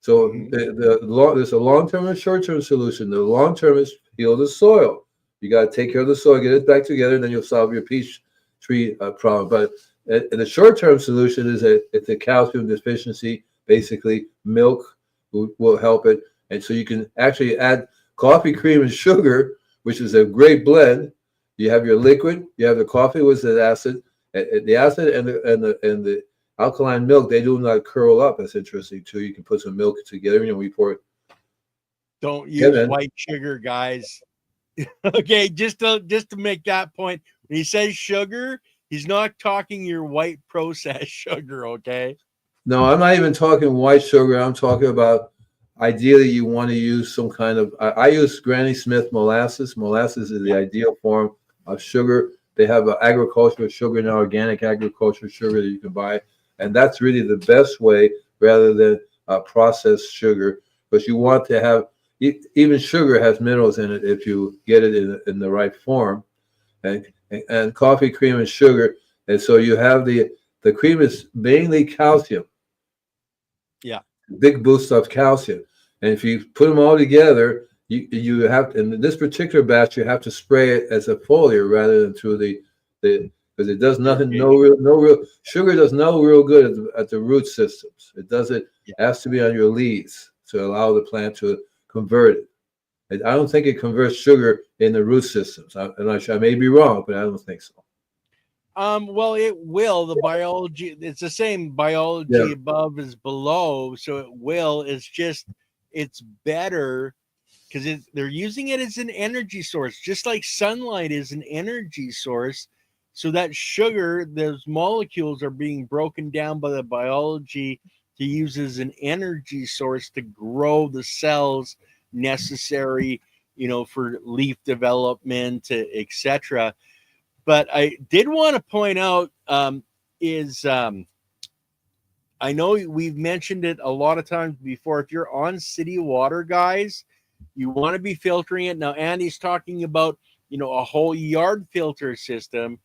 Speaker 2: So there's a long-term and short-term solution. The long-term is heal the soil. You got to take care of the soil, get it back together, and then you'll solve your peach tree problem. But the short-term solution is it's a calcium deficiency. Basically, milk will help it. And so you can actually add coffee cream and sugar, which is a great blend. You have your liquid, you have the coffee with the acid. The acid and the alkaline milk, they do not curl up. That's interesting too. You can put some milk together, we pour it.
Speaker 1: Don't use white sugar, guys. Okay, just to make that point, when he says sugar, he's not talking your white processed sugar, okay?
Speaker 2: No, I'm not even talking white sugar. I'm talking about, ideally you want to use some kind of, I use Granny Smith molasses. Molasses is the ideal form of sugar. They have agricultural sugar now, organic agricultural sugar that you can buy. And that's really the best way, rather than processed sugar, because you want to have, even sugar has minerals in it if you get it in the right form. And coffee cream and sugar. And so you have the cream is mainly calcium.
Speaker 1: Yeah.
Speaker 2: Big boost of calcium. And if you put them all together, you have, in this particular batch, you have to spray it as a foliar rather than through the because it does nothing, no real sugar does no real good at the root systems. It does it has to be on your leaves to allow the plant to converted. I don't think it converts sugar in the root systems. I may be wrong, but I don't think so.
Speaker 1: Well, it will. The biology, it's the same biology above as below, so it will. It's just, it's better because they're using it as an energy source, just like sunlight is an energy source. So that sugar, those molecules are being broken down by the biology to use as an energy source to grow the cells necessary, for leaf development, etc. But I did want to point out I know we've mentioned it a lot of times before. If you're on city water, guys, you want to be filtering it. Now, Andy's talking about, a whole yard filter system.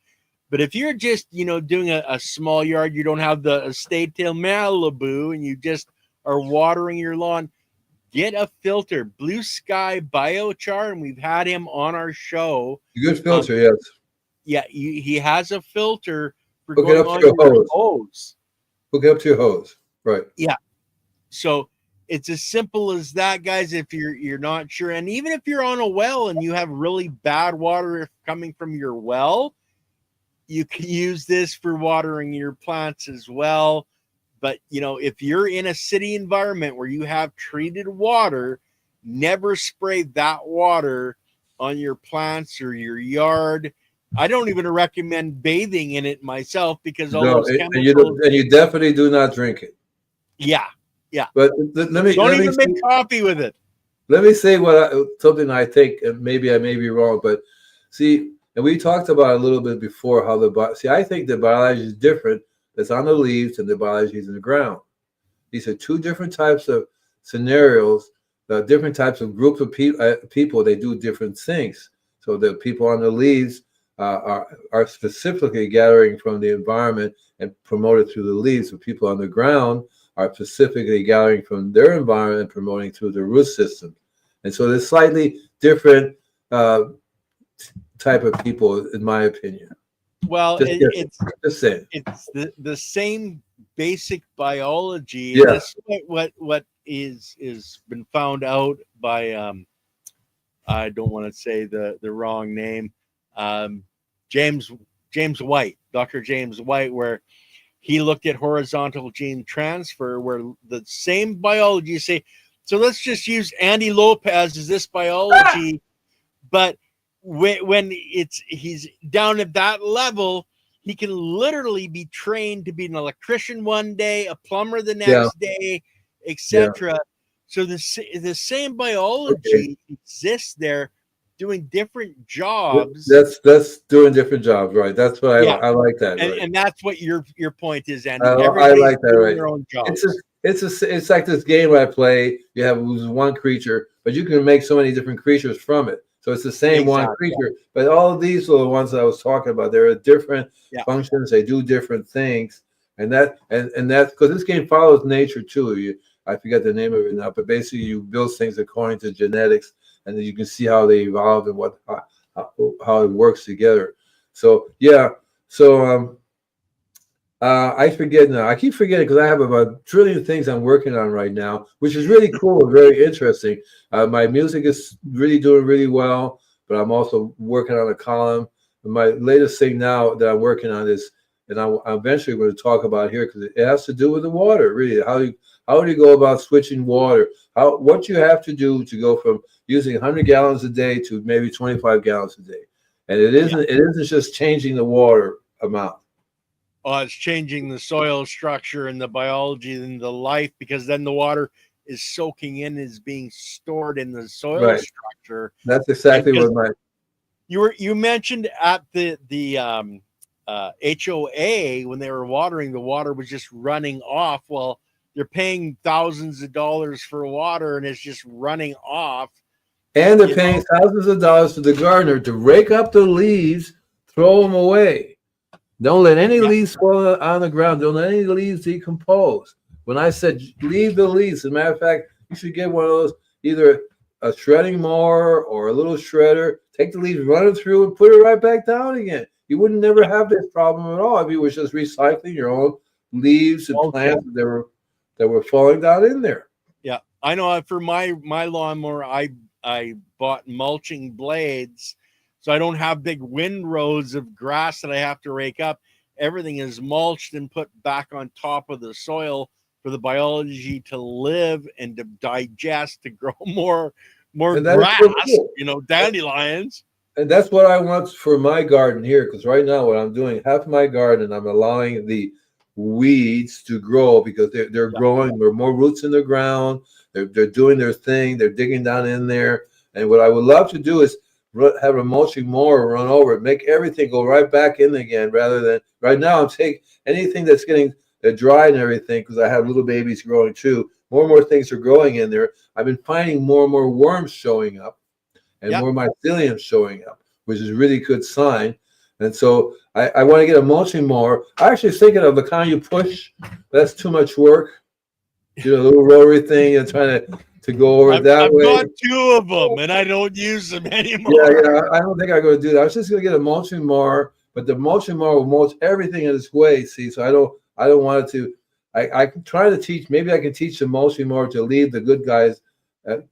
Speaker 1: But if you're just, doing a small yard, you don't have the Estate Tail Malibu, and you just are watering your lawn, get a filter. Blue Sky Biochar, and we've had him on our show.
Speaker 2: Good filter, yes.
Speaker 1: Yeah, he has a filter for
Speaker 2: Hook it
Speaker 1: going
Speaker 2: up
Speaker 1: on
Speaker 2: to your
Speaker 1: your
Speaker 2: hose.
Speaker 1: hose.
Speaker 2: Hook it up to your hose, right?
Speaker 1: Yeah. So it's as simple as that, guys. If you're not sure, and even if you're on a well and you have really bad water coming from your well, you can use this for watering your plants as well. But if you're in a city environment where you have treated water, never spray that water on your plants or your yard. I don't even recommend bathing in it myself because all those chemicals.
Speaker 2: And you definitely do not drink it.
Speaker 1: Yeah.
Speaker 2: But let me
Speaker 1: don't even make coffee with it.
Speaker 2: Let me say something I think, and maybe I may be wrong, but see, and we talked about a little bit before how I think the biology is different. That's on the leaves and the biology is in the ground. These are two different types of scenarios, different types of groups of people. They do different things. So the people on the leaves are specifically gathering from the environment and promoted through the leaves. The people on the ground are specifically gathering from their environment and promoting through the root system. And so there's slightly different type of people, in my opinion.
Speaker 1: Well, it's the same basic biology.
Speaker 2: Yeah.
Speaker 1: This is what is been found out by I don't want to say the wrong name, James White, Dr. James White, where he looked at horizontal gene transfer, where the same biology say. So let's just use Andy Lopez as this biology, but when he's down at that level, he can literally be trained to be an electrician one day, a plumber the next day, etc. Yeah. So the same biology exists there, doing different jobs.
Speaker 2: That's doing different jobs, right? That's what I like that,
Speaker 1: and,
Speaker 2: right?
Speaker 1: And that's what your point is, Andy.
Speaker 2: I like that, right?
Speaker 1: Their own jobs.
Speaker 2: It's like this game I play. You have one creature, but you can make so many different creatures from it. So it's the same one creature, but all of these are the ones that I was talking about. There are different functions. They do different things, and that's because this game follows nature too. I forget the name of it now, but basically you build things according to genetics, and then you can see how they evolve and how it works together. So I forget now. I keep forgetting because I have about a trillion things I'm working on right now, which is really cool and very interesting. My music is really doing really well, but I'm also working on a column. And my latest thing now that I'm working on is, and I'm eventually going to talk about here because it has to do with the water. Really, how do you go about switching water? What you have to do to go from using 100 gallons a day to maybe 25 gallons a day, and it isn't just changing the water amount.
Speaker 1: It's changing the soil structure and the biology and the life, because then the water is soaking in, is being stored in the soil structure.
Speaker 2: That's exactly what
Speaker 1: you mentioned at the HOA when they were watering, the water was just running off. Well, they're paying thousands of dollars for water and it's just running off.
Speaker 2: And they're paying thousands of dollars to the gardener to rake up the leaves, throw them away. Don't let any leaves fall on the ground. Don't let any leaves decompose. When I said leave the leaves, as a matter of fact, you should get one of those, either a shredding mower or a little shredder. Take the leaves, run it through, and put it right back down again. You wouldn't never have this problem at all if you were just recycling your own leaves and plants that were falling down in there.
Speaker 1: Yeah, I know for my lawnmower, I bought mulching blades, so I don't have big windrows of grass that I have to rake up. Everything is mulched and put back on top of the soil for the biology to live and to digest, to grow more
Speaker 2: And that is so
Speaker 1: grass,
Speaker 2: cool.
Speaker 1: dandelions.
Speaker 2: And that's what I want for my garden here, because right now what I'm doing, half my garden, I'm allowing the weeds to grow because they're
Speaker 1: Yeah,
Speaker 2: growing. There are more roots in the ground. They're doing their thing. They're digging down in there. And what I would love to do is have a mulching mower run over it, make everything go right back in again, rather than right now I'm taking anything that's getting dry and everything, because I have little babies growing too. More and more things are growing in there. I've been finding more and more worms showing up and
Speaker 1: yeah,
Speaker 2: more mycelium showing up, which is a really good sign. And so I want to get a mulching mower. I actually thinking of the kind you push. That's too much work. The little rotary thing and trying to go over it that
Speaker 1: I've
Speaker 2: way.
Speaker 1: got two of them and I don't use them
Speaker 2: Yeah,
Speaker 1: anymore.
Speaker 2: yeah. I don't think I'm going to do that. I was just going to get a mulching mower, but the mulching mower will mulch everything in its way. See, so I don't want it to. I can try to teach. Maybe I can teach the mulching mower to leave the good guys,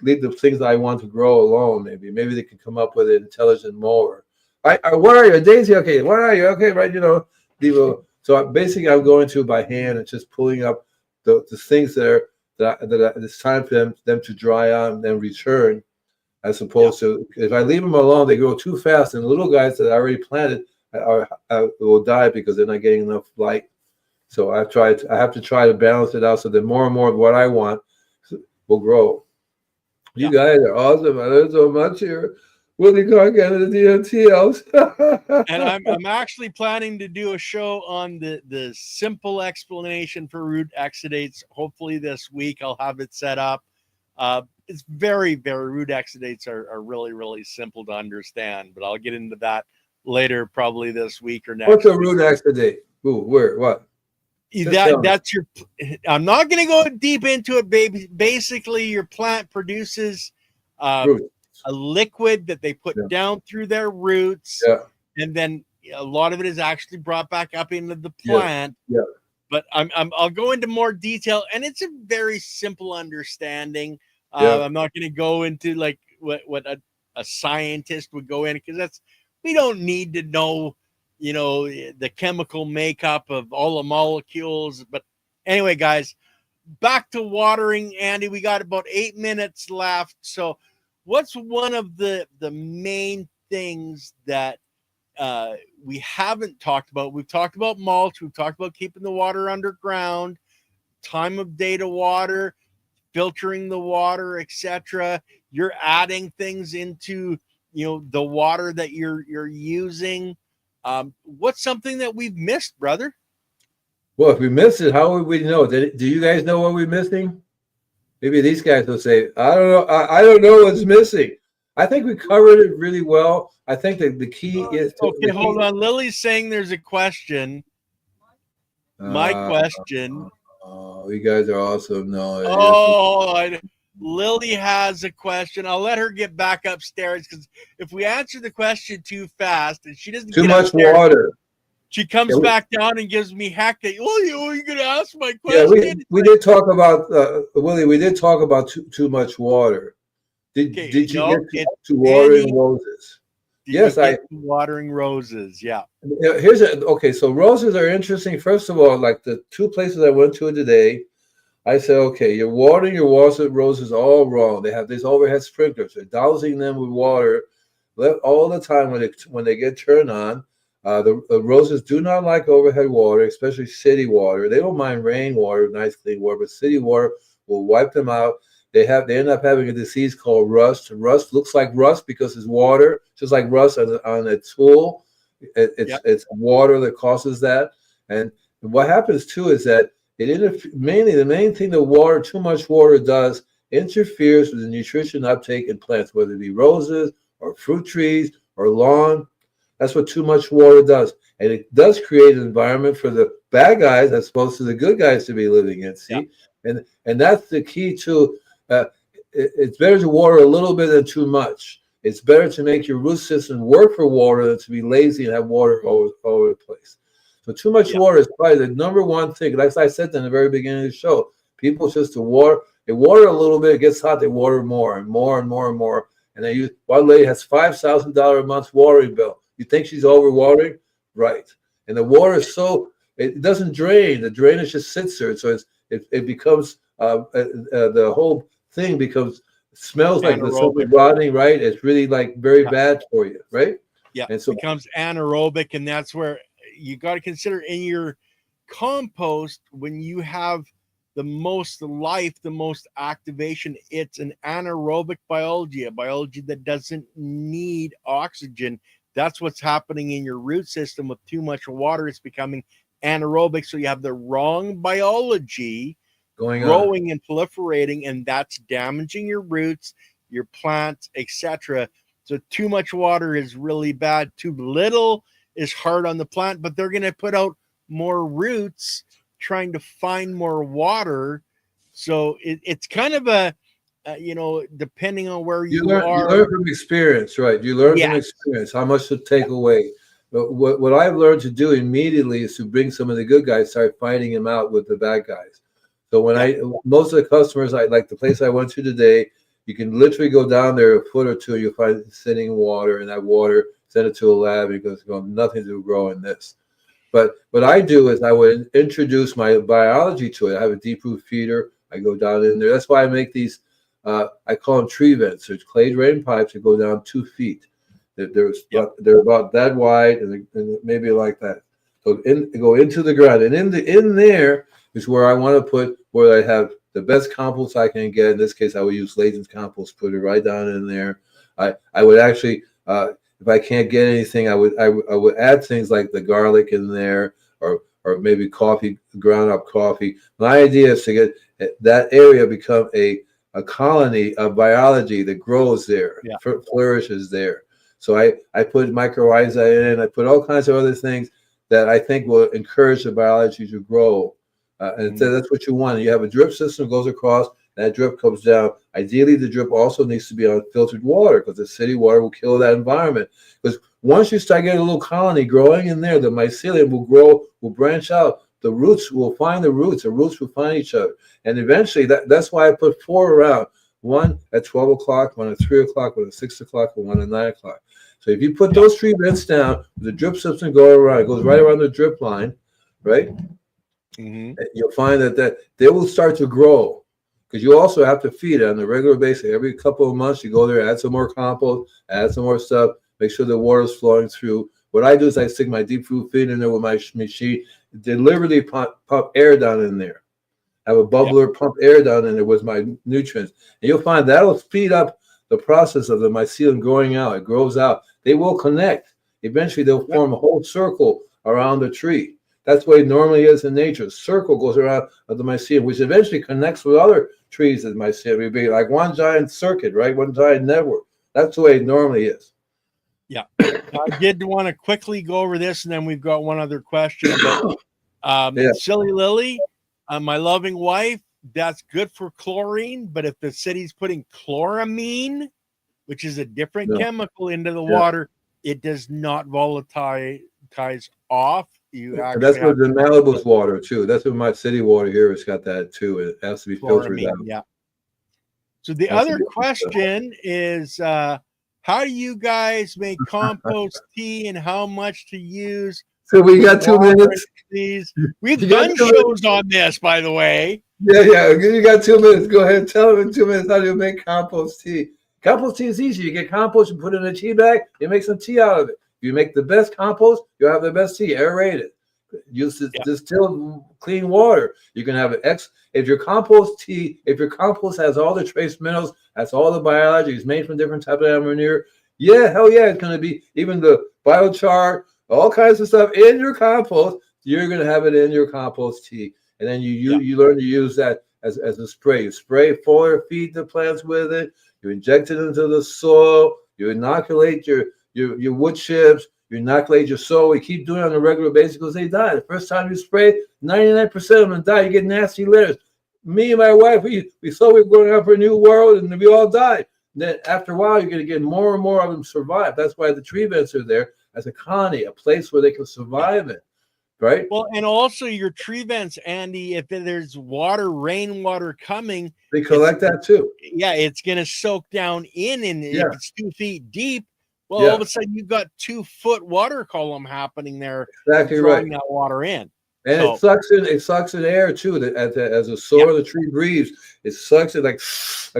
Speaker 2: leave the things that I want to grow alone. Maybe they can come up with an intelligent mower. What are you, Daisy? Okay, what are you? Okay, right. So basically, I'm going to by hand and just pulling up the things that it's time for them to dry out and then return. As opposed to if I leave them alone, they grow too fast, and the little guys that I already planted will die because they're not getting enough light. So I have to try to balance it out so that more and more of what I want will grow.
Speaker 1: Yeah.
Speaker 2: You guys are awesome. I learned so much here. Willie Concan of the DMTLs.
Speaker 1: And I'm actually planning to do a show on the simple explanation for root exudates. Hopefully this week I'll have it set up. It's very root exudates are really, really simple to understand, but I'll get into that later, probably this week or next.
Speaker 2: What's a root exudate? Ooh, where? What?
Speaker 1: That's your. I'm not going to go deep into it, baby. Basically, your plant produces a liquid that they put down through their roots, and then a lot of it is actually brought back up into the plant.
Speaker 2: Yeah.
Speaker 1: But I'll go into more detail, and it's a very simple understanding. I'm not going to go into like what a scientist would go in, because we don't need to know, the chemical makeup of all the molecules. But anyway, guys, back to watering. Andy, we got about 8 minutes left. So what's one of the main things that we haven't talked about? We've talked about mulch. We've talked about keeping the water underground, time of day to water, filtering the water, etc. You're adding things into the water that you're using. What's something that we've missed, brother?
Speaker 2: Well, if we missed it, how would we know? Do you guys know what we're missing? Maybe these guys will say, I don't know. I don't know what's missing. I think we covered it really well. I think that the key is to,
Speaker 1: okay, hold on. Lily's saying there's a question. My question.
Speaker 2: Oh, you guys are awesome. No.
Speaker 1: Lily has a question. I'll let her get back upstairs, because if we answer the question too fast and she doesn't
Speaker 2: too
Speaker 1: get
Speaker 2: much
Speaker 1: upstairs,
Speaker 2: water,
Speaker 1: she comes back down and gives me heck that. You're gonna ask my question.
Speaker 2: Yeah, we did talk about Willie. We did talk about too much water. Did you get to watering roses?
Speaker 1: Yes, watering roses. Yeah.
Speaker 2: Okay. So roses are interesting. First of all, like the two places I went to today, I said, okay, you're watering your roses all wrong. They have these overhead sprinklers. They're dousing them with water all the time when they get turned on. The roses do not like overhead water, especially city water. They don't mind rainwater, nice clean water, but city water will wipe them out. They end up having a disease called rust. Rust looks like rust because it's water, just like rust on a tool. It's water that causes that. And what happens too is that the main thing that too much water does, interferes with the nutrition uptake in plants, whether it be roses or fruit trees or lawn. That's what too much water does. And it does create an environment for the bad guys as opposed to the good guys to be living in. See? Yeah. And that's the key to it's better to water a little bit than too much. It's better to make your root system work for water than to be lazy and have water all over the place. So too much water is probably the number one thing. Like I said in the very beginning of the show, people just to water. They water a little bit, it gets hot, they water more and more and more and more. And they use, one lady has $5,000 a month watering bill. You think she's overwatering? Right. And the water is so, it doesn't drain. The drainage just sits there. So it becomes, the whole thing becomes, smells like there's something rotting, right? It's really like very bad for you, right?
Speaker 1: Yeah,
Speaker 2: and so
Speaker 1: it becomes anaerobic, and that's where you got to consider in your compost, when you have the most life, the most activation, it's an anaerobic biology, a biology that doesn't need oxygen. That's what's happening in your root system with too much water. It's becoming anaerobic, so you have the wrong biology growing and proliferating, and that's damaging your roots, your plants, etc. So too much water is really bad. Too little is hard on the plant, but they're going to put out more roots trying to find more water. So it's kind of a, depending on where you are.
Speaker 2: You learn from experience, right? You learn from experience how much to take away. But what I've learned to do immediately is to bring some of the good guys, start fighting them out with the bad guys. So when most of the customers, like the place I went to today, you can literally go down there a foot or two, you'll find it sitting in water, and that water, send it to a lab, and it goes, nothing to grow in this. But what I do is I would introduce my biology to it. I have a deep root feeder. I go down in there. That's why I make these, I call them tree vents. There's clay drain pipes that go down 2 feet. They're about that wide and maybe like that. So go into the ground. And in there is where I want to put, where I have the best compost I can get. In this case, I would use Layton's compost, put it right down in there. I would actually, if I can't get anything, I would add things like the garlic in there, or maybe coffee, ground up coffee. My idea is to get that area become a colony of biology that grows there, flourishes there. So I put mycorrhizae in, I put all kinds of other things that I think will encourage the biology to grow. And so that's what you want. You have a drip system goes across, that drip comes down. Ideally, the drip also needs to be on filtered water, because the city water will kill that environment. Because once you start getting a little colony growing in there, the mycelium will grow, will branch out. The roots will find the roots will find each other. And eventually, that's why I put 4 around. One at 12 o'clock, one at 3 o'clock, one at 6 o'clock, and one at 9 o'clock. So if you put those 3 vents down, the drip system goes right around the drip line, right? You'll find that they will start to grow, because you also have to feed it on a regular basis. Every couple of months, you go there, add some more compost, add some more stuff, make sure the water is flowing through. What I do is I stick my deep root feed in there with my machine, deliberately pump air down in there. Have a bubbler pump air down in there with my nutrients. And you'll find that'll speed up the process of the mycelium growing out. It grows out. They will connect. Eventually, they'll form a whole circle around the tree. That's the way it normally is in nature. A circle goes around of the mycelium, which eventually connects with other trees that mycelium would be like one giant circuit, right? One giant network. That's the way it normally is.
Speaker 1: Yeah. I did want to quickly go over this, and then we've got one other question. But Silly Lily, my loving wife, that's good for chlorine, but if the city's putting chloramine, which is a different chemical, into the water, it does not volatilize off.
Speaker 2: That's what the Malibu's water too. That's what my city water here has got that too. It has to be filtered out.
Speaker 1: Yeah. So the other question is, how do you guys make compost tea, and how much to use?
Speaker 2: So we got 2 minutes.
Speaker 1: We've done shows on this, by the way.
Speaker 2: Yeah. You got 2 minutes. Go ahead. Tell them in 2 minutes how do you make compost tea. Compost tea is easy. You get compost, you put it in a tea bag, you make some tea out of it. You make the best compost, you'll have the best tea, aerated. Use distilled clean water. You can have if your compost has all the trace minerals, that's all the biology, it's made from different types of manure. Hell yeah, it's going to be even the biochar, all kinds of stuff in your compost. You're going to have it in your compost tea. And then you learn to use that as a spray. You spray foliar, feed the plants with it. You inject it into the soil. You inoculate your wood chips, you inoculate your soil. We keep doing it on a regular basis because they die. The first time you spray, 99% of them die. You get nasty litters. Me and my wife, we thought we were going out for a new world, and we all died. Then after a while, you're going to get more and more of them survive. That's why the tree vents are there as a colony, a place where they can survive in. right?
Speaker 1: Well, and also your tree vents, Andy, if there's rainwater coming,
Speaker 2: They collect that too.
Speaker 1: yeah, it's going to soak down in. And
Speaker 2: Yeah.
Speaker 1: if it's 2 feet deep, well,
Speaker 2: Yeah.
Speaker 1: all of a sudden you've got 2-foot water column happening there,
Speaker 2: Exactly
Speaker 1: drawing
Speaker 2: right.
Speaker 1: that water in.
Speaker 2: And
Speaker 1: So,
Speaker 2: it sucks in air too. That as the soil of the tree breathes, it sucks it like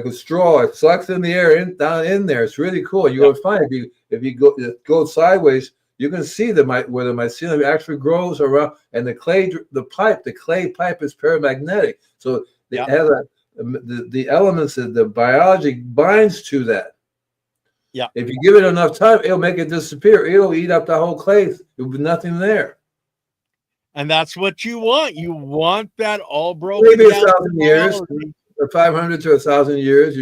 Speaker 2: a straw. It sucks in the air down in there. It's really cool. You're gonna find if you go sideways, you can see where the mycelium actually grows around, and the clay pipe is paramagnetic, so it has the elements that the biology binds to that.
Speaker 1: Yeah.
Speaker 2: If you give it enough time, it'll make it disappear. It'll eat up the whole clay. There'll be nothing there.
Speaker 1: and that's what you want. You want that all broken
Speaker 2: Maybe
Speaker 1: down.
Speaker 2: 1,000 years, or 500 to 1,000 years,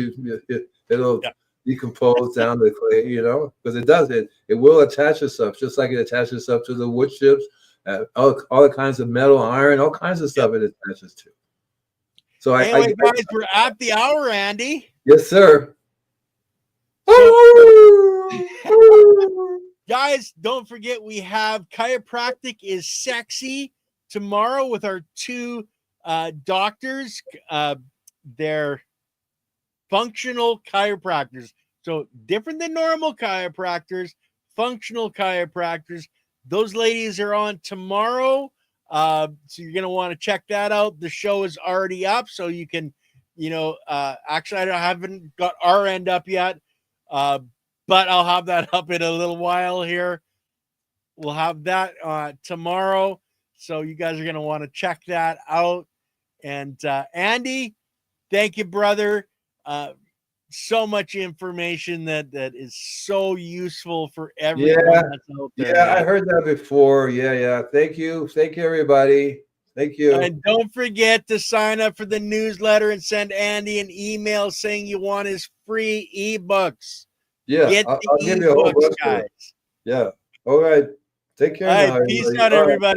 Speaker 2: it'll decompose down to clay, because it does. It will attach itself, just like it attaches itself to the wood chips, all kinds of metal, iron, all kinds of stuff it attaches to. So
Speaker 1: anyway, guys, we're at the hour, Andy.
Speaker 2: Yes, sir.
Speaker 1: Guys, don't forget we have Chiropractic is Sexy tomorrow with our 2 doctors. They're functional chiropractors. So different than normal chiropractors, functional chiropractors. Those ladies are on tomorrow. So you're going to want to check that out. The show is already up, so you can, actually I haven't got our end up yet. But I'll have that up in a little while here. We'll have that tomorrow. So you guys are going to want to check that out. And Andy, thank you, brother. So much information that is so useful for everyone that's out there.
Speaker 2: Yeah, I heard that before. Yeah. Thank you. Thank you, everybody. Thank you.
Speaker 1: And don't forget to sign up for the newsletter and send Andy an email saying you want his free ebooks.
Speaker 2: Yeah, I'll give you a whole bunch, guys. Yeah. All right. Take care now,
Speaker 1: Peace
Speaker 2: everybody.
Speaker 1: out, everybody.